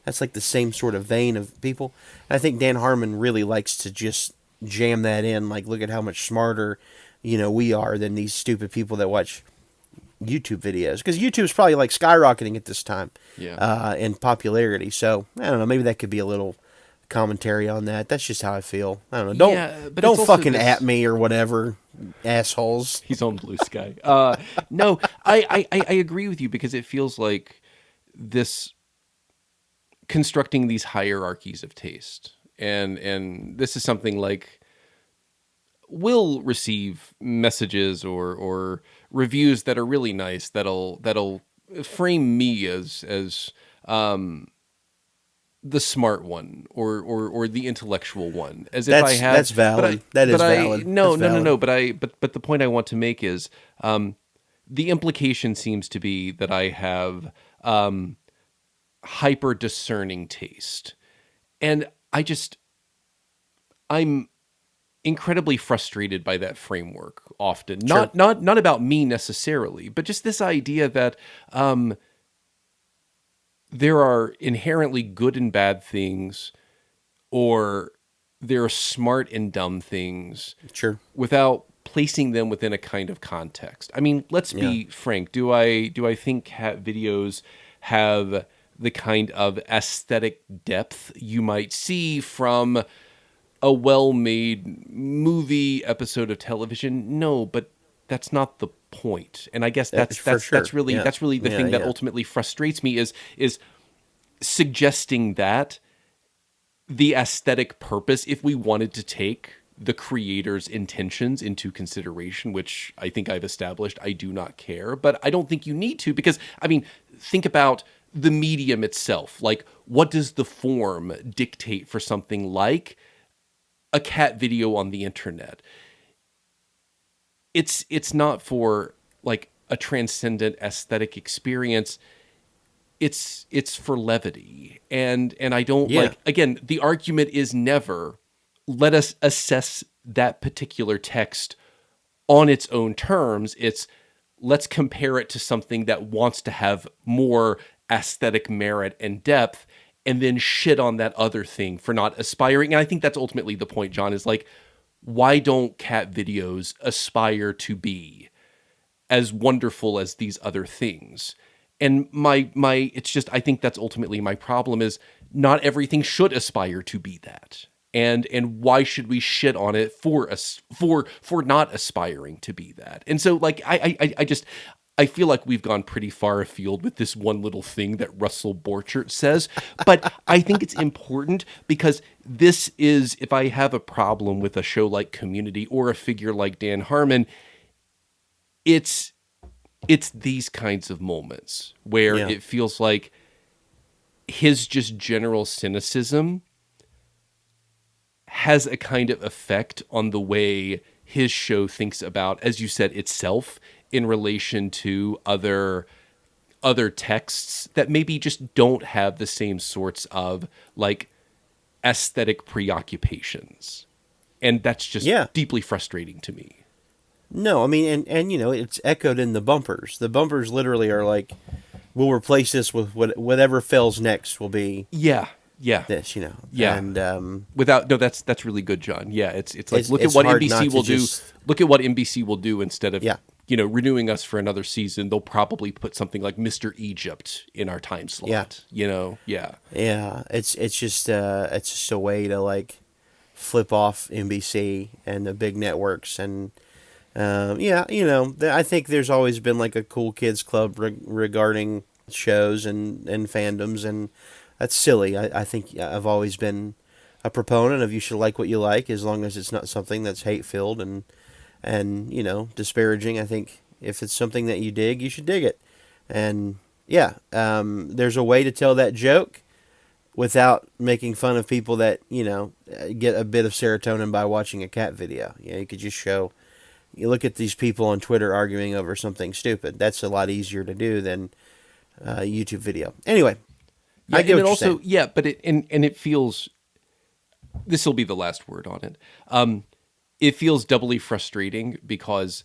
that's like the same sort of vein of people. And I think Dan Harmon really likes to just jam that in, like, look at how much smarter, you know, we are than these stupid people that watch YouTube videos, because YouTube's probably like skyrocketing at this time, in popularity. So I don't know, maybe that could be a little commentary on that. That's just how I feel. I don't know. Don't fucking at me or whatever, assholes. He's on Blue Sky. No, I agree with you, because it feels like this constructing these hierarchies of taste, and this is something like we'll receive messages or reviews that are really nice that'll frame me as the smart one or the intellectual one, as if I have. That's valid. That is valid. No. But the point I want to make is the implication seems to be that I have hyper discerning taste, and I'm incredibly frustrated by that framework often. Sure. Not about me necessarily, but just this idea that there are inherently good and bad things, or there are smart and dumb things. Sure. Without placing them within a kind of context. I mean, let's be frank. Do I think cat videos have the kind of aesthetic depth you might see from a well-made movie episode of television? No, but that's not the point. And I guess that's really the thing that ultimately frustrates me is suggesting that the aesthetic purpose, if we wanted to take the creator's intentions into consideration, which I think I've established I do not care, but I don't think you need to, because, I mean, think about the medium itself. Like, what does the form dictate for something like a cat video on the internet? It's not for like a transcendent aesthetic experience. It's for levity. And I don't like, again, the argument is never let us assess that particular text on its own terms. It's let's compare it to something that wants to have more aesthetic merit and depth, and then shit on that other thing for not aspiring. And I think that's ultimately the point, John, is like, why don't cat videos aspire to be as wonderful as these other things? And my it's just, I think that's ultimately my problem is not everything should aspire to be that. And why should we shit on it for us for not aspiring to be that? And so like I just I feel like we've gone pretty far afield with this one little thing that Russell Borchert says, but I think it's important because this is, if I have a problem with a show like Community or a figure like Dan Harmon, it's these kinds of moments where Yeah. it feels like his just general cynicism has a kind of effect on the way his show thinks about, as you said, itself in relation to other texts that maybe just don't have the same sorts of like aesthetic preoccupations. And that's just Yeah. deeply frustrating to me. No, I mean, and you know, it's echoed in the bumpers. The bumpers literally are like, we'll replace this with whatever fails next will be Yeah. Yeah. this, you know. Yeah. And Without no, that's really good, John. Yeah, it's like It's- look at it's what hard NBC not to will do. just- Look at what NBC will do instead of Yeah. renewing us for another season. They'll probably put something like Mr. Egypt in our time slot. Yeah. yeah, it's just a way to like flip off NBC and the big networks. And yeah, you know, I think there's always been like a cool kids club regarding shows and fandoms, and that's silly. I think I've always been a proponent of you should like what you like as long as it's not something that's hate filled and you know, disparaging. I think if it's something that you dig, you should dig it. And yeah, there's a way to tell that joke without making fun of people that, you know, get a bit of serotonin by watching a cat video. You know, you could just show, you look at these people on Twitter arguing over something stupid. That's a lot easier to do than a YouTube video. Anyway, Yeah, I get and what it you're also saying. yeah, but it feels, this will be the last word on it. It feels doubly frustrating because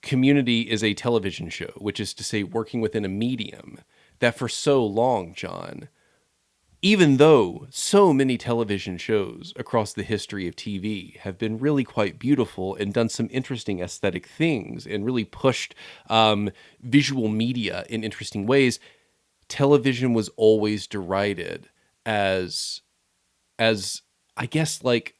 Community is a television show, which is to say working within a medium that for so long, John, even though so many television shows across the history of TV have been really quite beautiful and done some interesting aesthetic things and really pushed visual media in interesting ways, television was always derided as I guess like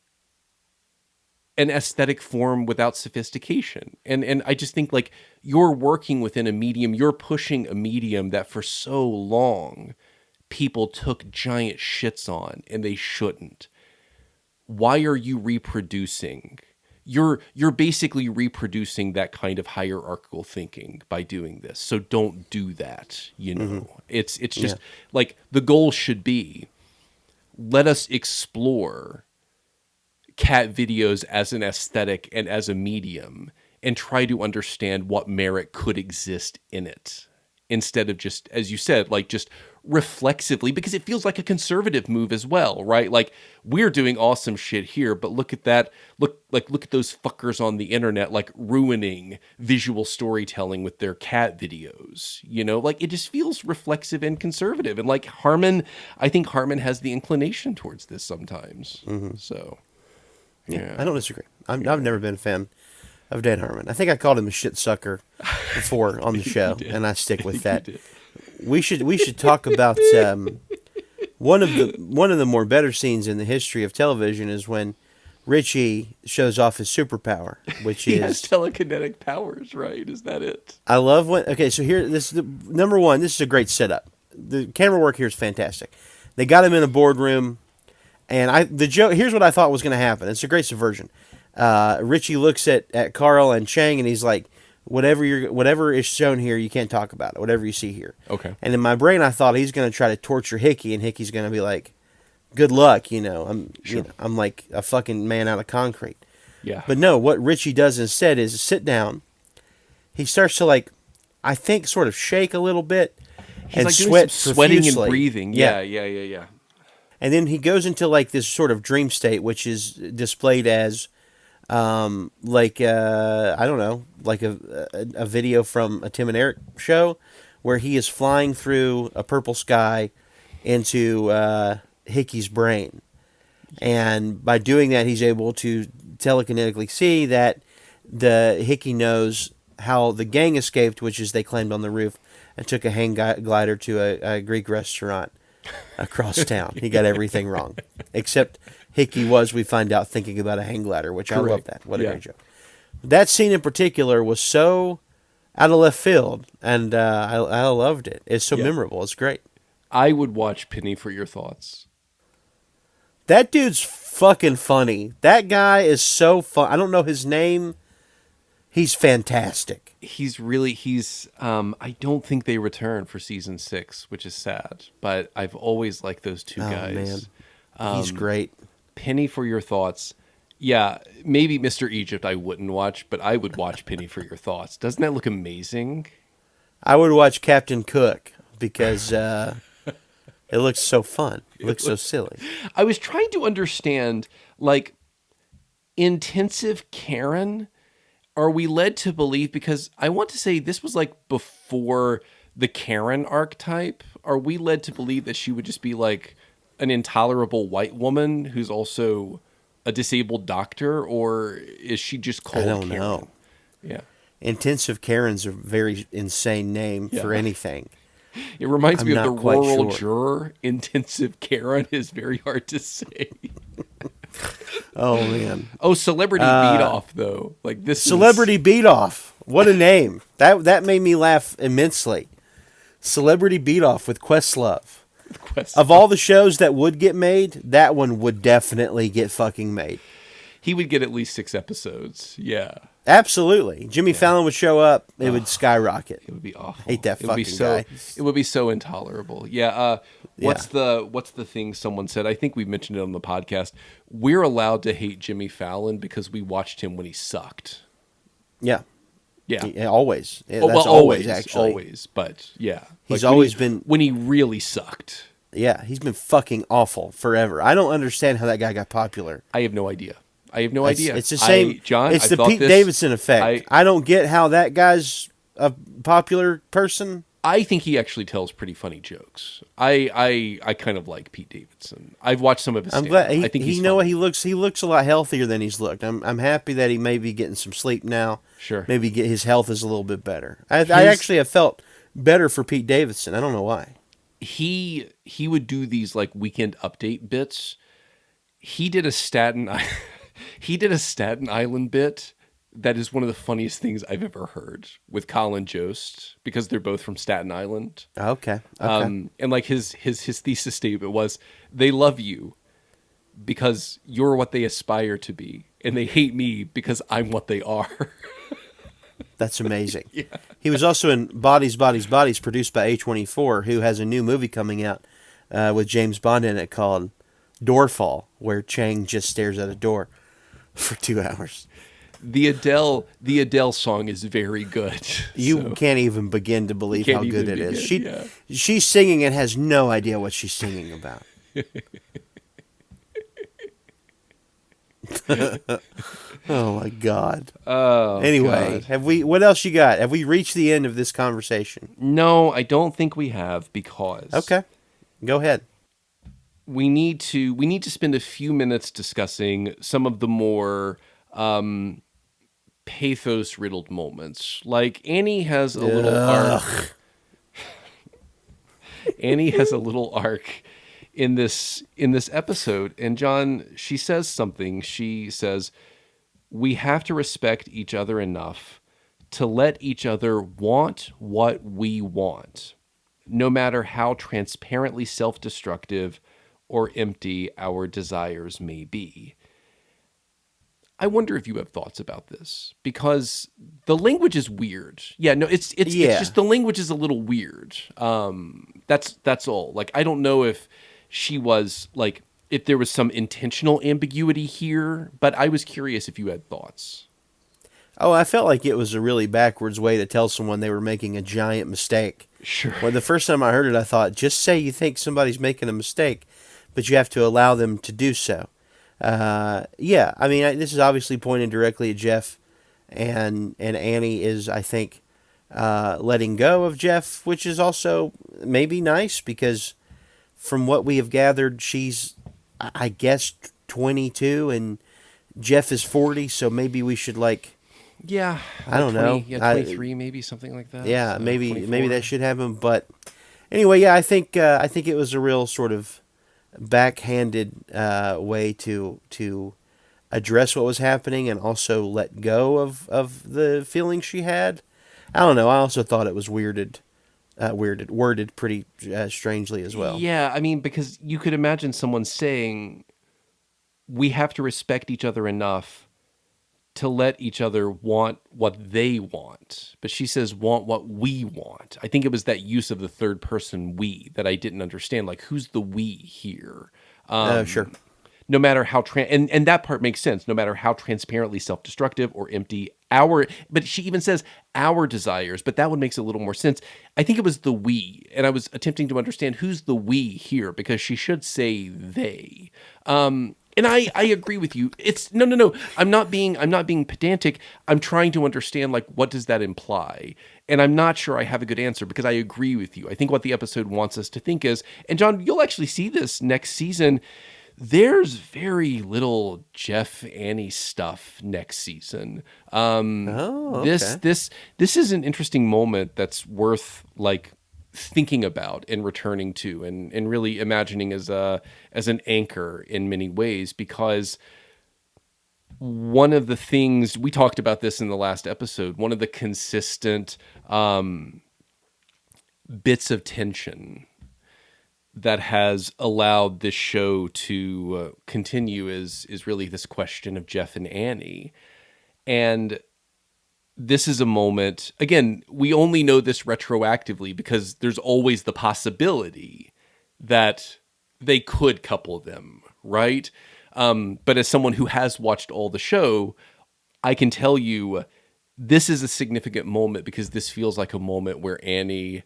an aesthetic form without sophistication. And I just think like you're working within a medium, you're pushing a medium that for so long people took giant shits on and they shouldn't. Why are you reproducing? You're basically reproducing that kind of hierarchical thinking by doing this. So don't do that, you know. It's just like the goal should be, let us explore cat videos as an aesthetic and as a medium and try to understand what merit could exist in it, instead of just, as you said, like just reflexively, because it feels like a conservative move as well, right? Like we're doing awesome shit here, but look at that, look at those fuckers on the internet like ruining visual storytelling with their cat videos, you know? Like it just feels reflexive and conservative. And like Harmon, I think Harmon has the inclination towards this sometimes. So I don't disagree. I've never been a fan of Dan Harmon. I think I called him a shit sucker before on the show, and I stick with that. We should talk about one of the more better scenes in the history of television is when Richie shows off his superpower, which he is has telekinetic powers, right? Is that it? I love when so here this is the number one. This is a great setup. The camera work here is fantastic. They got him in a boardroom. And the joke, here's what I thought was going to happen. It's a great subversion. Richie looks at Carl and Chang, and he's like, whatever is shown here, you can't talk about it. Whatever you see here. Okay. And in my brain, I thought he's going to try to torture Hickey, and Hickey's going to be like, "Good luck, you know. I'm like a fucking man out of concrete." Yeah. But no, what Richie does instead is sit down. He starts to like, I think, sort of shake a little bit, He's and like doing sweat some sweating profusely. and breathing. Yeah. And then he goes into like this sort of dream state, which is displayed as, like I don't know, like a video from a Tim and Eric show, where he is flying through a purple sky into Hickey's brain, and by doing that, he's able to telekinetically see that the Hickey knows how the gang escaped, which is they climbed on the roof and took a hang glider to a Greek restaurant. across town. He got everything wrong. Except Hickey was, we find out, thinking about a hang glider, which I love Correct. that. What a Yeah. great joke. That scene in particular was so out of left field, and I loved it. It's so Yeah. memorable. It's great. I would watch Penny for Your Thoughts. That dude's fucking funny. That guy is so fun. I don't know his name. He's fantastic. I don't think they return for season 6, which is sad, but I've always liked those two Oh, guys. man. He's great. Penny for Your Thoughts. Yeah, maybe Mr. Egypt I wouldn't watch, but I would watch Penny for Your Thoughts. Doesn't that look amazing? I would watch Captain Cook because it looks so fun. It looks so silly. I was trying to understand, like, intensive Karen, are we led to believe, because I want to say this was like before the Karen archetype, are we led to believe that she would just be like an intolerable white woman who's also a disabled doctor, or is she just called I don't Karen? know. Yeah. Intensive Karen's a very insane name for Yeah. anything. It reminds I'm me of the not quite rural sure. juror. Intensive Karen is very hard to say. Oh, man. Oh, celebrity beat off though. Like this Celebrity Beat Off. What a name. That made me laugh immensely. Celebrity Beat Off with Questlove. Quest. Of all the shows that would get made, that one would definitely get fucking made. He would get at least 6 episodes. Yeah. Absolutely. Jimmy Fallon would show up. It would skyrocket. It would be awful. Hate that it would be fucking so, guy. It would be so intolerable. Yeah. What's the thing someone said? I think we mentioned it on the podcast. We're allowed to hate Jimmy Fallon because we watched him when he sucked. Yeah. Yeah. Yeah, always. Yeah, Oh, that's well, always, actually. always. But yeah, He's Like, always when he- been- when he really sucked. Yeah, he's been fucking awful forever. I don't understand how that guy got popular. I have no idea. idea. It's the same. John. It's I the thought Pete this- Davidson effect. I don't get how that guy's a popular person. I think he actually tells pretty funny jokes. I kind of like Pete Davidson. I've watched some of his. I'm stand-up. glad. I think he's you know what funny. he looks a lot healthier than he's looked. I'm happy that he may be getting some sleep now. Sure. Maybe his health is a little bit better. I actually have felt better for Pete Davidson. I don't know why. He would do these like weekend update bits. He did a Staten Island bit that is one of the funniest things I've ever heard with Colin Jost, because they're both from Staten Island. Okay. And like his thesis statement was, they love you because you're what they aspire to be, and they hate me because I'm what they are. That's amazing. Yeah. He was also in Bodies, Bodies, Bodies, produced by A24, who has a new movie coming out with James Bond in it called Doorfall, where Chang just stares at a door for 2 hours. The Adele song is very good. You can't even begin to believe how Can't good even it is. begin, She's singing and has no idea what she's singing about. Oh my God. Oh, Anyway, God. what else you got? Have we reached the end of this conversation? No, I don't think we have, because Okay. Go ahead. we need to spend a few minutes discussing some of the more pathos riddled moments. Like Annie has a little arc. Annie has a little arc in this episode, and John, she says something. She says, "We have to respect each other enough to let each other want what we want, no matter how transparently self-destructive or empty our desires may be." I wonder if you have thoughts about this, because the language is weird. Yeah, no, it's just the language is a little weird. That's all. Like, I don't know if she was like, if there was some intentional ambiguity here, but I was curious if you had thoughts. Oh, I felt like it was a really backwards way to tell someone they were making a giant mistake. Sure. Well, the first time I heard it, I thought, just say you think somebody's making a mistake, but you have to allow them to do so. Yeah, I mean, this is obviously pointed directly at Jeff, and Annie is, I think, letting go of Jeff, which is also maybe nice, because from what we have gathered, she's, I guess, 22 and Jeff is 40, so maybe we should Yeah. I don't know. Yeah, 23, maybe something like that. yeah, So maybe 24. that should happen, but Anyway, yeah, I think it was a real sort of backhanded way to address what was happening and also let go of the feelings she had. I don't know. I also thought it was worded pretty strangely as well. Yeah, I mean, because you could imagine someone saying, we have to respect each other enough to let each other want what they want. But she says, want what we want. I think it was that use of the third person we that I didn't understand. Like, who's the we here? Sure. No matter how and that part makes sense, no matter how transparently self-destructive or empty our, but she even says our desires, but that one makes a little more sense. I think it was the we, and I was attempting to understand who's the we here, because she should say they. And I agree with you. It's no. I'm not being pedantic. I'm trying to understand, like, what does that imply? And I'm not sure I have a good answer, because I agree with you. I think what the episode wants us to think is, and John, you'll actually see this next season. There's very little Jeff Annie stuff next season. Oh, This okay. this this is an interesting moment that's worth, like, thinking about and returning to, and really imagining as an anchor in many ways, because one of the things we talked about this in the last episode, one of the consistent bits of tension that has allowed this show to continue is really this question of Jeff and Annie. And this is a moment, again, we only know this retroactively because there's always the possibility that they could couple them, right? But as someone who has watched all the show, I can tell you this is a significant moment, because this feels like a moment where Annie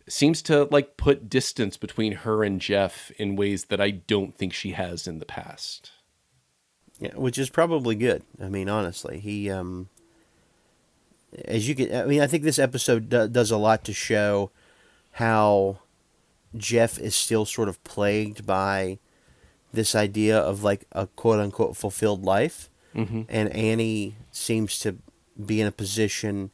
seems to, like, put distance between her and Jeff in ways that I don't think she has in the past. Yeah, which is probably good. I mean, honestly, he as you can. I mean, I think this episode does a lot to show how Jeff is still sort of plagued by this idea of like a quote unquote fulfilled life, Hmm. and Annie seems to be in a position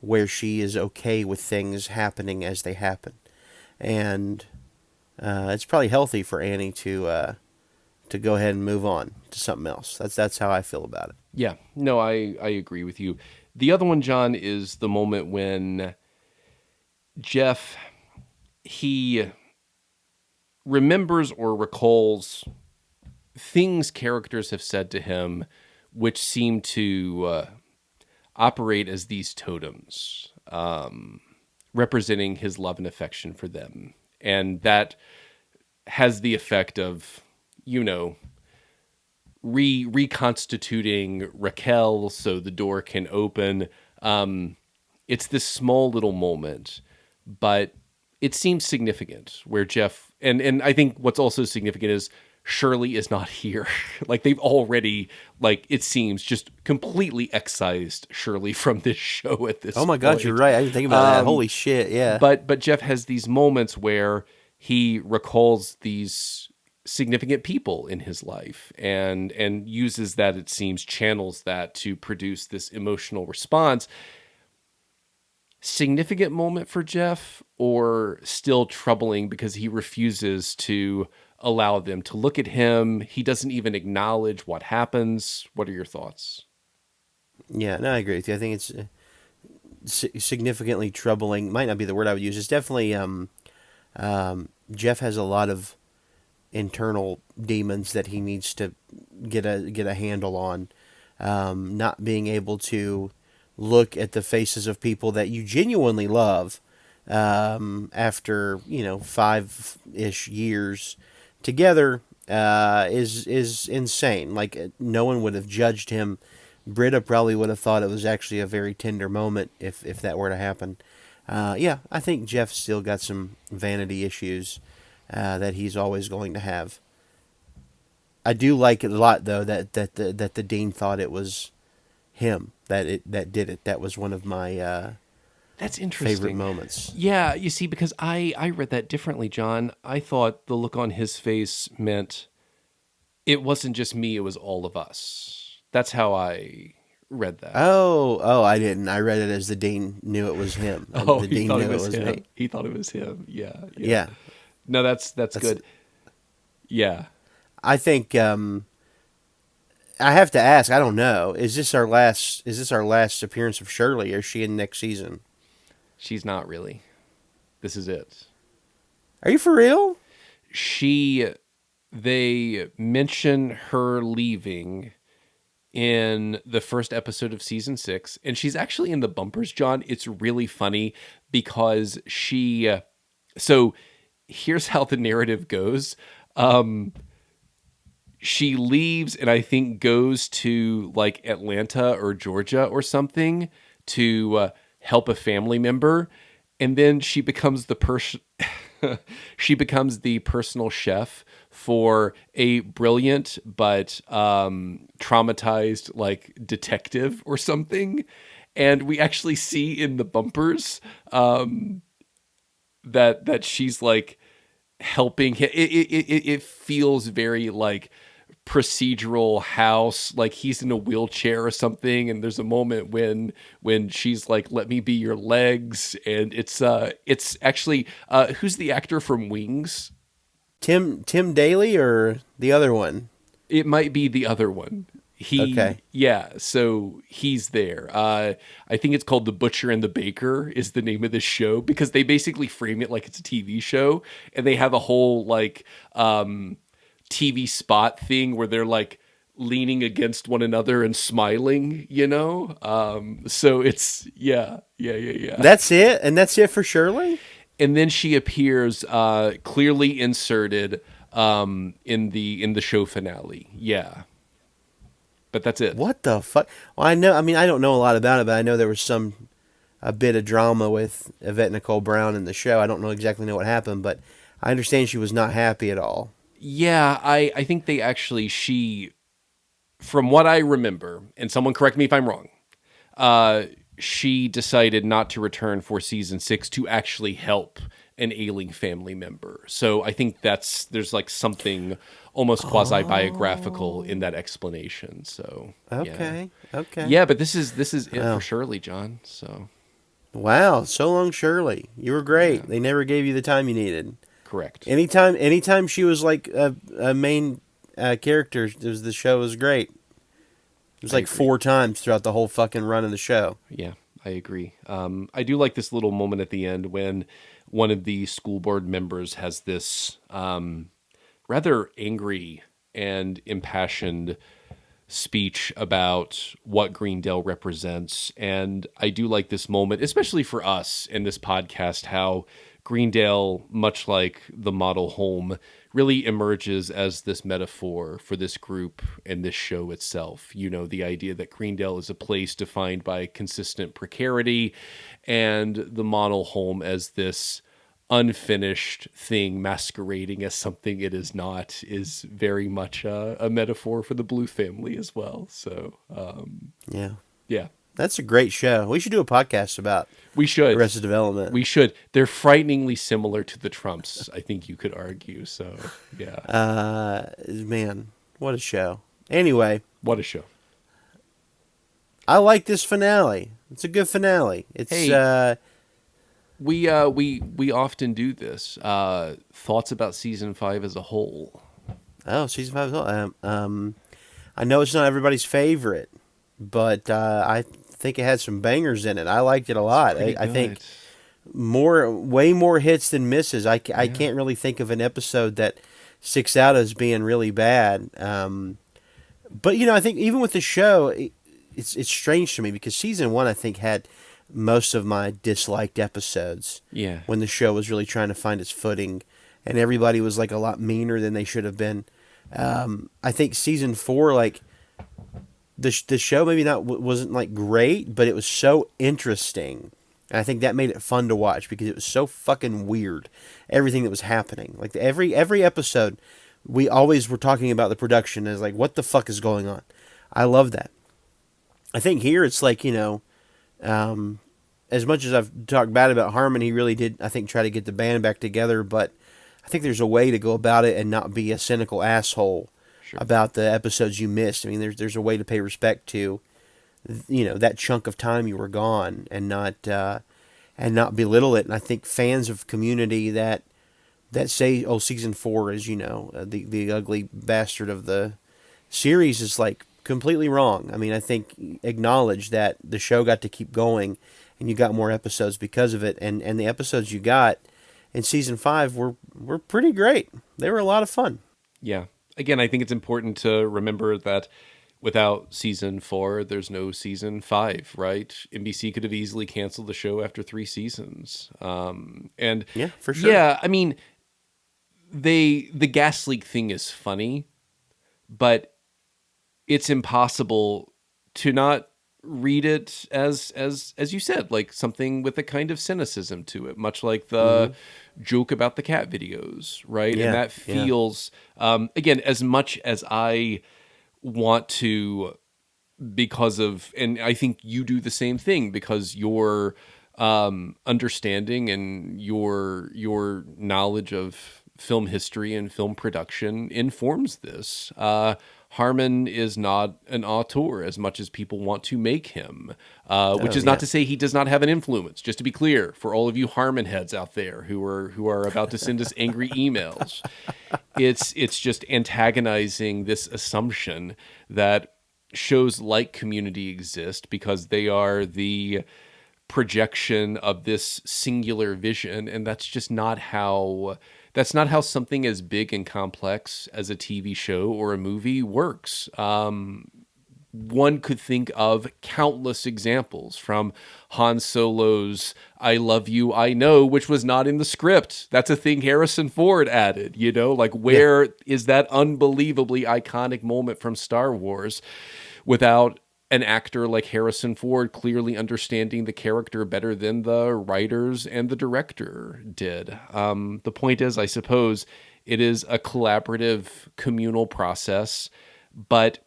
where she is okay with things happening as they happen, and it's probably healthy for Annie to go ahead and move on to something else. That's how I feel about it. Yeah, no, I agree with you. The other one, John, is the moment when Jeff, he remembers or recalls things characters have said to him, which seem to operate as these totems, representing his love and affection for them. And that has the effect of, you know, reconstituting Raquel so the door can open. It's this small little moment, but it seems significant where Jeff, and I think what's also significant is Shirley is not here. Like, they've already, like, it seems, just completely excised Shirley from this show at Oh this my God, you're point. right. I didn't think about that. Holy shit! Yeah. But Jeff has these moments where he recalls these significant people in his life, and uses that, it seems, channels that to produce this emotional response. Significant moment for Jeff, or still troubling because he refuses to allow them to look at him? He doesn't even acknowledge what happens. What are your thoughts? Yeah, no, I agree with you. I think it's significantly troubling. Might not be the word I would use. It's definitely Jeff has a lot of internal demons that he needs to get a handle on. Not being able to look at the faces of people that you genuinely love after 5-ish years together is insane. Like, no one would have judged him. Britta probably would have thought it was actually a very tender moment if that were to happen. Yeah, I think Jeff's still got some vanity issues that he's always going to have. I do like it a lot though that the dean thought it was him that did it. That was one of my That's favorite interesting. moments. Yeah, you see, because I read that differently, John. I thought the look on his face meant it wasn't just me, it was all of us. That's how I read that. Oh, I didn't. I read it as the dean knew it was him. Oh, The he dean thought knew it it was was him. me. He thought it was him. Yeah, yeah. Yeah. No, that's That's, good. Yeah. I think I have to ask, I don't know. Is this our last appearance of Shirley, or is she in next season? She's not really. This is it. Are you for real? She they mention her leaving in the first episode of season 6, and she's actually in the bumpers, John. It's really funny because so here's how the narrative goes. She leaves and I think goes to like Atlanta or Georgia or something to help a family member, and then she becomes the person she becomes the personal chef for a brilliant but traumatized like detective or something. And we actually see in the bumpers that she's like helping him. It feels very like procedural house, like he's in a wheelchair or something, and there's a moment when she's like, let me be your legs. And it's actually who's the actor from Wings? Tim Daly or the other one? It might be the other one. Okay. Yeah, so he's there. I think it's called The Butcher and the Baker is the name of this show, because they basically frame it like it's a TV show, and they have a whole like TV spot thing where they're like leaning against one another and smiling, you know? So it's, yeah. That's it? And that's it for Shirley? And then she appears clearly inserted in the show finale. Yeah. But that's it. What the fuck? Well, I know. I mean, I don't know a lot about it, but I know there was a bit of drama with Yvette Nicole Brown in the show. I don't know exactly know what happened, but I understand she was not happy at all. Yeah, I think from what I remember, and someone correct me if I'm wrong, she decided not to return for season 6 to actually help an ailing family member. So I think there's like something almost quasi biographical in that explanation. So Okay. Okay. yeah, but this is it Oh. for Shirley, John. So Wow. So long, Shirley. You were great. yeah, They never gave you the time you needed. correct. Anytime she was like a main character, the show was great. It was I like agree. 4 times throughout the whole fucking run of the show. Yeah, I agree. I do like this little moment at the end when one of the school board members has this rather angry and impassioned speech about what Greendale represents. And I do like this moment, especially for us in this podcast, how Greendale, much like the model home, really emerges as this metaphor for this group and this show itself. You know, the idea that Greendale is a place defined by consistent precarity, and the model home as this unfinished thing masquerading as something it is not, is very much a metaphor for the Blue family as well. So, Yeah. yeah, That's a great show. We should do a podcast about we should. Arrested Development. We should. They're frighteningly similar to the Trumps, I think you could argue. So, yeah. Man, what a show. Anyway, What a show. I like this finale. It's a good finale. It's Hey. We often do this. Thoughts about season 5 as a whole. season 5 is I know it's not everybody's favorite, but I think it had some bangers in it. I liked it a lot. I think way more hits than misses. I can't really think of an episode that sticks out as being really bad. But I think even with the show, it's strange to me because season 1 I think had most of my disliked episodes. Yeah. When the show was really trying to find its footing, and everybody was like a lot meaner than they should have been. I think season 4, like the show maybe wasn't like great, but it was so interesting, and I think that made it fun to watch because it was so fucking weird. Everything that was happening, like every episode, we always were talking about the production as like, what the fuck is going on? I love that. I think here it's like as much as I've talked bad about Harmon, he really did, I think, try to get the band back together. But I think there's a way to go about it and not be a cynical asshole about the episodes you missed. I mean, there's a way to pay respect to that chunk of time you were gone, and not belittle it. And I think fans of Community that say, oh, season 4 is, the ugly bastard of the series, is like completely wrong. I mean, I think acknowledge that the show got to keep going and you got more episodes because of it. And the episodes you got in season 5 were pretty great. They were a lot of fun. Yeah. Again, I think it's important to remember that without season 4, there's no season 5, right? NBC could have easily canceled the show after 3 seasons. And Yeah, for sure. yeah, I mean, the gas leak thing is funny, but it's impossible to not read it as you said, like something with a kind of cynicism to it, much like the joke about the cat videos, right? And Yeah, that yeah. feels again, as much as I want to, because of, and I think you do the same thing, because your understanding and your knowledge of film history and film production informs this. Harmon is not an auteur as much as people want to make him, which Oh, is not yeah. to say he does not have an influence. Just to be clear, for all of you Harmon heads out there who are about to send us angry emails, it's just antagonizing this assumption that shows like Community exist because they are the projection of this singular vision, and that's not how something as big and complex as a TV show or a movie works. One could think of countless examples, from Han Solo's "I love you, I know," which was not in the script. That's a thing Harrison Ford added, like Yeah. where is that unbelievably iconic moment from Star Wars without an actor like Harrison Ford clearly understanding the character better than the writers and the director did. The point is, I suppose, it is a collaborative, communal process, but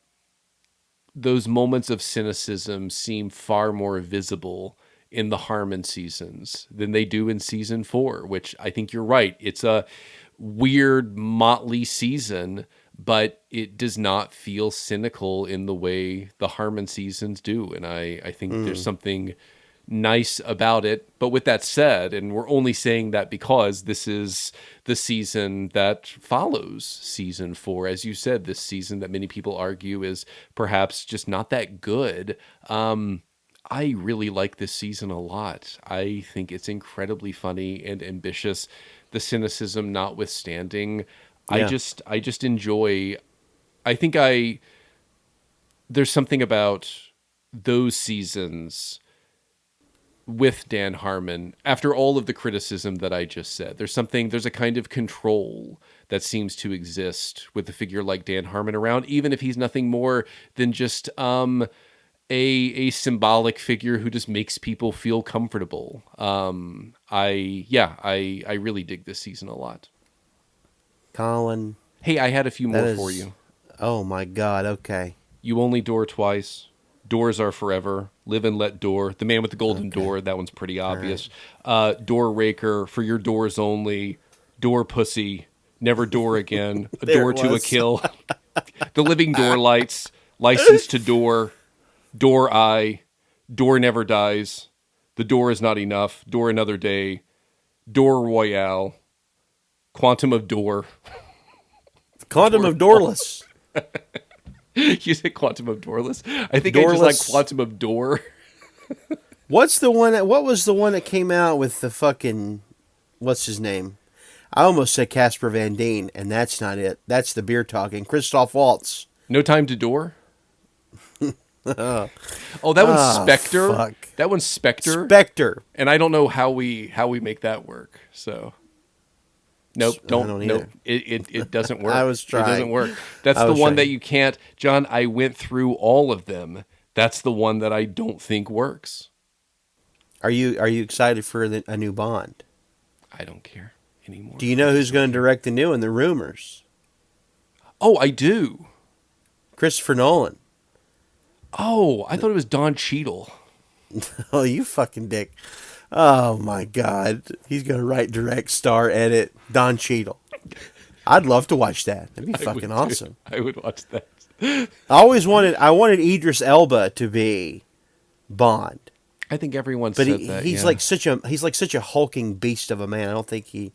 those moments of cynicism seem far more visible in the Harmon seasons than they do in season 4, which I think you're right. It's a weird, motley season, but it does not feel cynical in the way the Harmon seasons do. And I think there's something nice about it. But with that said, and we're only saying that because this is the season that follows season 4, as you said, this season that many people argue is perhaps just not that good. I really like this season a lot. I think it's incredibly funny and ambitious, the cynicism notwithstanding. Yeah. I just enjoy, I think I there's something about those seasons with Dan Harmon, after all of the criticism that I just said. There's a kind of control that seems to exist with a figure like Dan Harmon around, even if he's nothing more than just a symbolic figure who just makes people feel comfortable. I really dig this season a lot. Colin, Hey, I had a few that more for is. you. Oh my God. Okay. You only door twice. Doors are forever. Live and let door. The man with the golden Okay. door. That one's pretty All right. obvious. Door raker. For your doors only. Door pussy. Never door again. A There door it to a was. kill. The living door lights. License to door. Door eye. Door never dies. The door is not enough. Door another day. Door royale. Quantum of door. Quantum Door. of Doorless. You said quantum of doorless? I think I just like Doorless. quantum of door. What's the one that? What was the one that came out with the fucking? What's his name? I almost said Casper Van Dien, and that's not it. That's the beer talking. Christoph Waltz. No time to door. Oh, that one's Ah, Spectre. fuck. That one's Spectre. Spectre. And I don't know how we make that work. So nope, I don't nope. either. It doesn't work. I was It doesn't trying. work. That's I the was one that trying. you can't, John. I went through all of them. That's the one that I don't think works. Are you excited for a new Bond? I don't care anymore. Do you know who's going to direct the new one? The rumors. Oh, I do. Christopher Nolan. Oh, I thought it was Don Cheadle. Oh, you fucking dick. Oh my God. He's going to write, direct, star, edit. Don Cheadle. I'd love to watch that. That'd be I would fucking too. awesome. I would watch that. I wanted Idris Elba to be Bond. I think everyone But said that. he's Yeah. like such a hulking beast of a man. I don't think he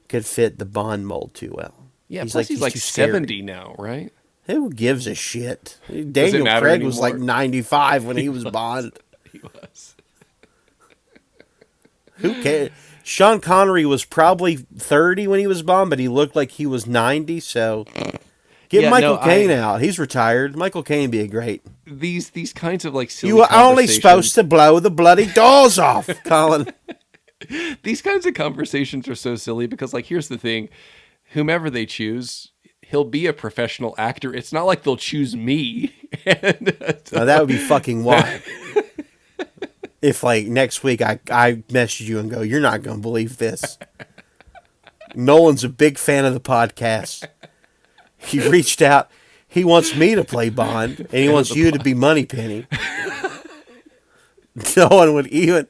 could fit the Bond mold too well. Yeah. Plus, he's like too scary. 70 now, right? Who gives a shit? Does it Daniel matter Craig was like anymore? 95 when he was Bond. He was. Who cares? Sean Connery was probably 30 when he was Bond, but he looked like he was 90. So get Yeah, Michael no, Caine out. He's retired. Michael Caine would be a great. These kinds of like silly You were only conversations- supposed to blow the bloody doors off, Colin. These kinds of conversations are so silly because, like, here's the thing: whomever they choose, he'll be a professional actor. It's not like they'll choose me. And, Now, that would be fucking wild. If like next week I message you and go, you're not going to believe this. Nolan's a big fan of the podcast. He reached out. He wants me to play Bond, and he wants you to be Moneypenny. No one would even.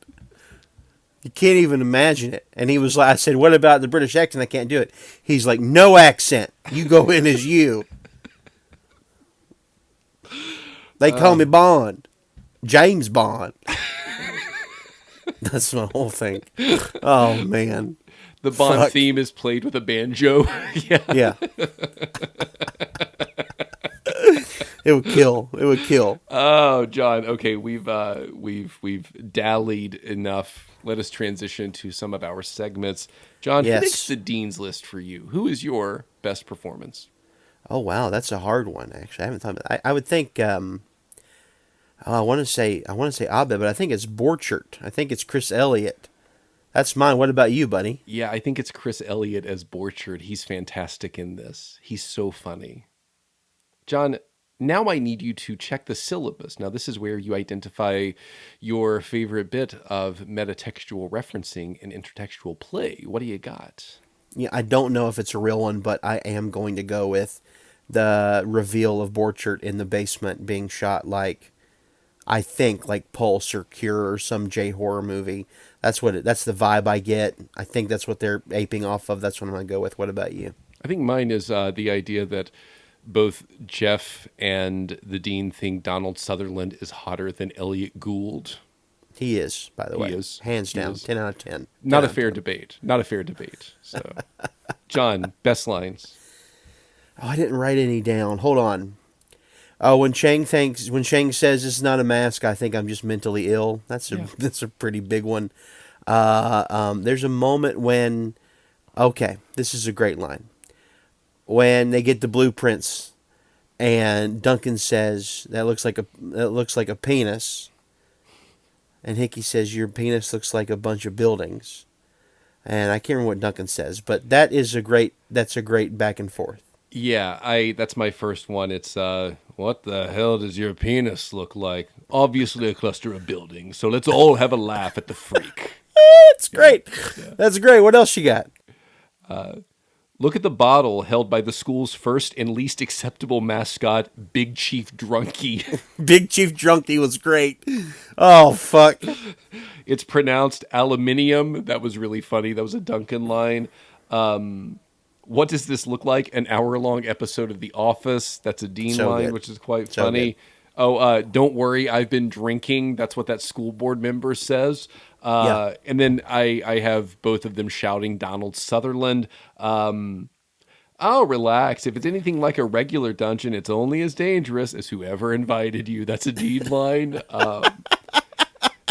You can't even imagine it. And he was like, I said, what about the British accent? I can't do it. He's like, no accent. You go in as you. They call me Bond. James Bond. That's my whole thing. Oh, man. the Bond Fuck. theme is played with a banjo. Yeah. Yeah. It would kill. It would kill. Oh, John. Okay, we've dallied enough. Let us transition to some of our segments. John, who Yes. makes the Dean's List for you? Who is your best performance? Oh, wow. That's a hard one, actually. I haven't thought about it. I would think, I want to say Abed, but I think it's Borchert. I think it's Chris Elliott. That's mine. What about you, buddy? Yeah, I think it's Chris Elliott as Borchard. He's fantastic in this. He's so funny. John, now I need you to check the syllabus. Now, this is where you identify your favorite bit of metatextual referencing and intertextual play. What do you got? Yeah, I don't know if it's a real one, but I am going to go with the reveal of Borchert in the basement being shot like, I think, like Pulse or Cure or some J-horror movie. That's the vibe I get. I think that's what they're aping off of. That's what I'm going to go with. What about you? I think mine is the idea that both Jeff and the Dean think Donald Sutherland is hotter than Elliot Gould. He is, by the way. is. Hands He down. is. 10 out of 10. Not 10 a out of fair 10. debate. Not a fair debate. So, John, best lines. Oh, I didn't write any down. Hold on. Oh, when Chang says this is not a mask, I think I'm just mentally ill. That's a pretty big one. There's a moment when, okay, this is a great line. When they get the blueprints, and Duncan says that looks like a penis, and Hickey says your penis looks like a bunch of buildings, and I can't remember what Duncan says, but that's a great back and forth. Yeah, that's my first one. It's what the hell does your penis look like? Obviously a cluster of buildings. So let's all have a laugh at the freak. That's great. Yeah. That's great. What else you got? Look at the bottle held by the school's first and least acceptable mascot, Big Chief Drunky. Big Chief Drunky was great. Oh, fuck. It's pronounced aluminium. That was really funny. That was a Duncan line. What does this look like? An hour-long episode of The Office. That's a Dean line, good. which is quite So funny. good. Oh, don't worry, I've been drinking. That's what that school board member says. Yeah. And then I have both of them shouting Donald Sutherland. Oh, relax. If it's anything like a regular dungeon, it's only as dangerous as whoever invited you. That's a Dean line.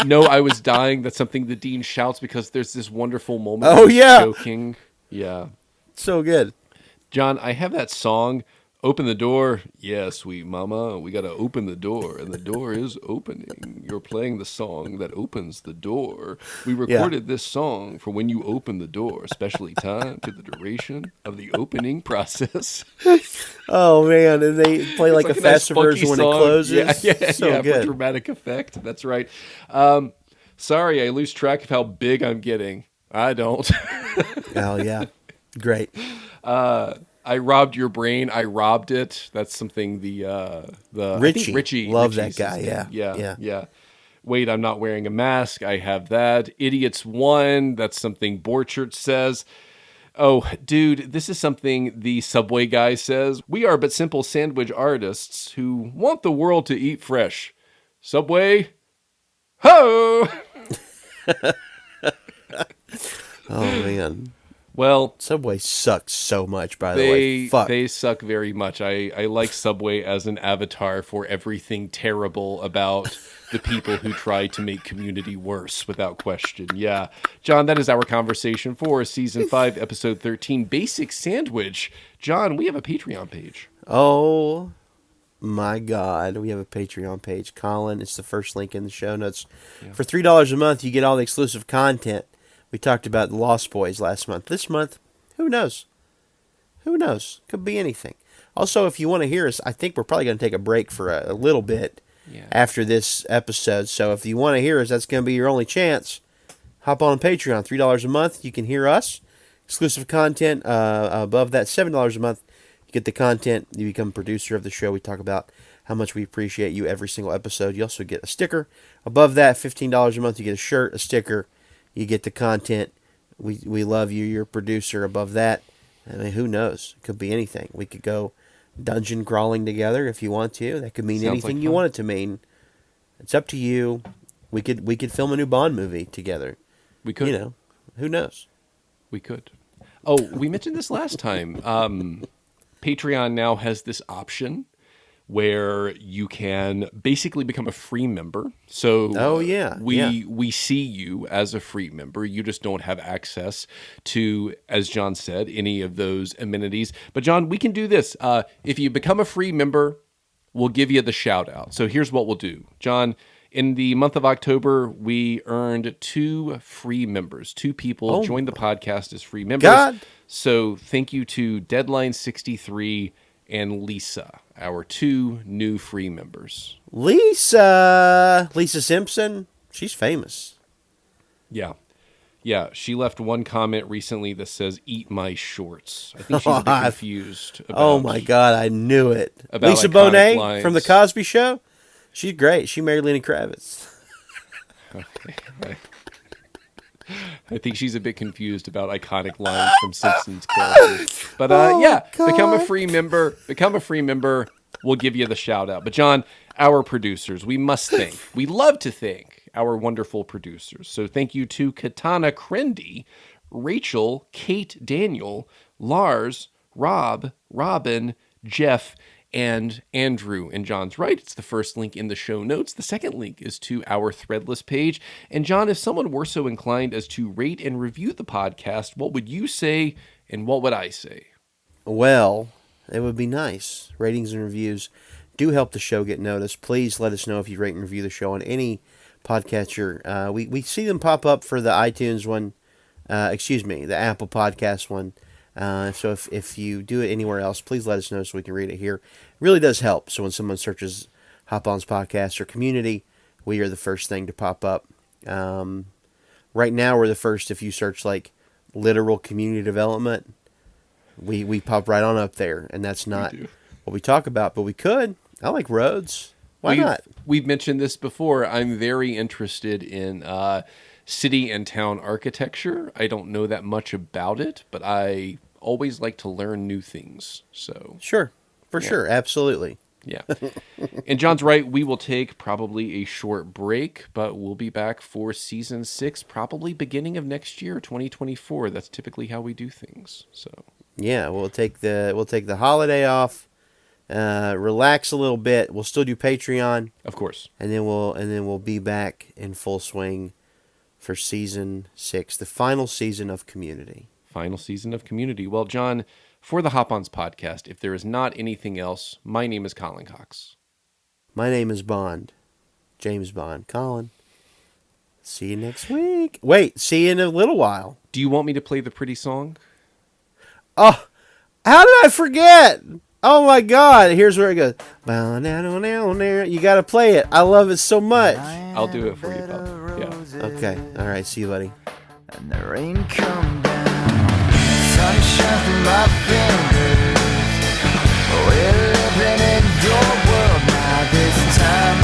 No, I was dying. That's something the Dean shouts because there's this wonderful moment. Oh, of yeah. Joking. Yeah. So good. John, I have that song, Open the Door. Yeah, sweet mama, we got to open the door, and the door is opening. You're playing the song that opens the door. We recorded this song for when you open the door, especially timed to the duration of the opening process. Oh, man. And they play like a It's a nice faster version when funky it song. closes. Yeah, So for good. dramatic effect. That's right. Sorry, I lose track of how big I'm getting. I don't. Oh, yeah. Great. I robbed your brain. I robbed it. That's something the I think Richie. Love that Richie's guy. his name. Yeah. Yeah. Wait, I'm not wearing a mask. I have that. Idiots won. That's something Borchert says. Oh, dude, this is something the Subway guy says. We are but simple sandwich artists who want the world to eat fresh. Subway, ho! Oh, man. Well, Subway sucks so much, by the way. Fuck. they suck very much. I like Subway as an avatar for everything terrible about the people who try to make community worse, without question. Yeah. John, that is our conversation for Season 5, Episode 13, Basic Sandwich. John, we have a Patreon page. Oh, my God. We have a Patreon page. Colin, it's the first link in the show notes. Yeah. For $3 a month, you get all the exclusive content. We talked about the Lost Boys last month. This month, who knows? Who knows? Could be anything. Also, if you want to hear us, I think we're probably going to take a break for a little bit after this episode. So if you want to hear us, that's going to be your only chance. Hop on Patreon, $3 a month. You can hear us. Exclusive content above that, $7 a month. You get the content. You become a producer of the show. We talk about how much we appreciate you every single episode. You also get a sticker. Above that, $15 a month. You get a shirt, a sticker. You get the content. We love you. You're a producer. Above that, I mean, who knows? It could be anything. We could go dungeon crawling together if you want to. That could mean anything you want it to mean. It's up to you. We could film a new Bond movie together. We could. You know, who knows? We could. Oh, we mentioned this last time. Patreon now has this option where you can basically become a free member. So we see you as a free member. You just don't have access to, as John said, any of those amenities. But John, we can do this. If you become a free member, we'll give you the shout out. So here's what we'll do. John, in the month of October, we earned 2 free members. 2 people joined the podcast as free members. God. So thank you to Deadline 63 and Lisa, our 2 new free members. Lisa Simpson, she's famous. Yeah. She left one comment recently that says, "Eat my shorts." I think she's a bit confused about, oh my God, I knew it. About Lisa Bonet lines from The Cosby Show? She's great. She married Lenny Kravitz. Okay. I think she's a bit confused about iconic lines from Simpsons characters. But become a free member. We'll give you the shout out. But John, our producers, we love to thank our wonderful producers. So thank you to Katana Krendy, Rachel, Kate Daniel, Lars, Rob, Robin, Jeff, and Andrew. And John's right. It's the first link in the show notes. The second link is to our Threadless page. And John, if someone were so inclined as to rate and review the podcast, what would you say and what would I say? Well, it would be nice. Ratings and reviews do help the show get noticed. Please let us know if you rate and review the show on any podcatcher. We see them pop up for the iTunes one. The Apple Podcast one. So if you do it anywhere else, please let us know so we can read it here. It really does help. So when someone searches Hop-Ons Podcast or Community, we are the first thing to pop up. Right now, we're the first. If you search like literal community development, we pop right on up there, and that's not what we talk about, but we could. I like roads. Why not? We've mentioned this before. I'm very interested in city and town architecture. I don't know that much about it, but I always like to learn new things. So sure, absolutely. Yeah. And John's right. We will take probably a short break, but we'll be back for season 6, probably beginning of next year, 2024. That's typically how we do things. So yeah, we'll take the holiday off, relax a little bit. We'll still do Patreon, of course, and then we'll be back in full swing for season 6, the final season of Community. Final season of Community. Well, John, for the Hop-Ons podcast, if there is not anything else, my name is Colin Cox. My name is Bond. James Bond. Colin. See you next week. Wait, see you in a little while. Do you want me to play the pretty song? Oh, how did I forget? Oh my God. Here's where it goes. You got to play it. I love it so much. I'll do it for you, Bob. Yeah. Okay. All right. See you, buddy. And the rain come down. Sunshine through my fingers. We're living in your world now. This time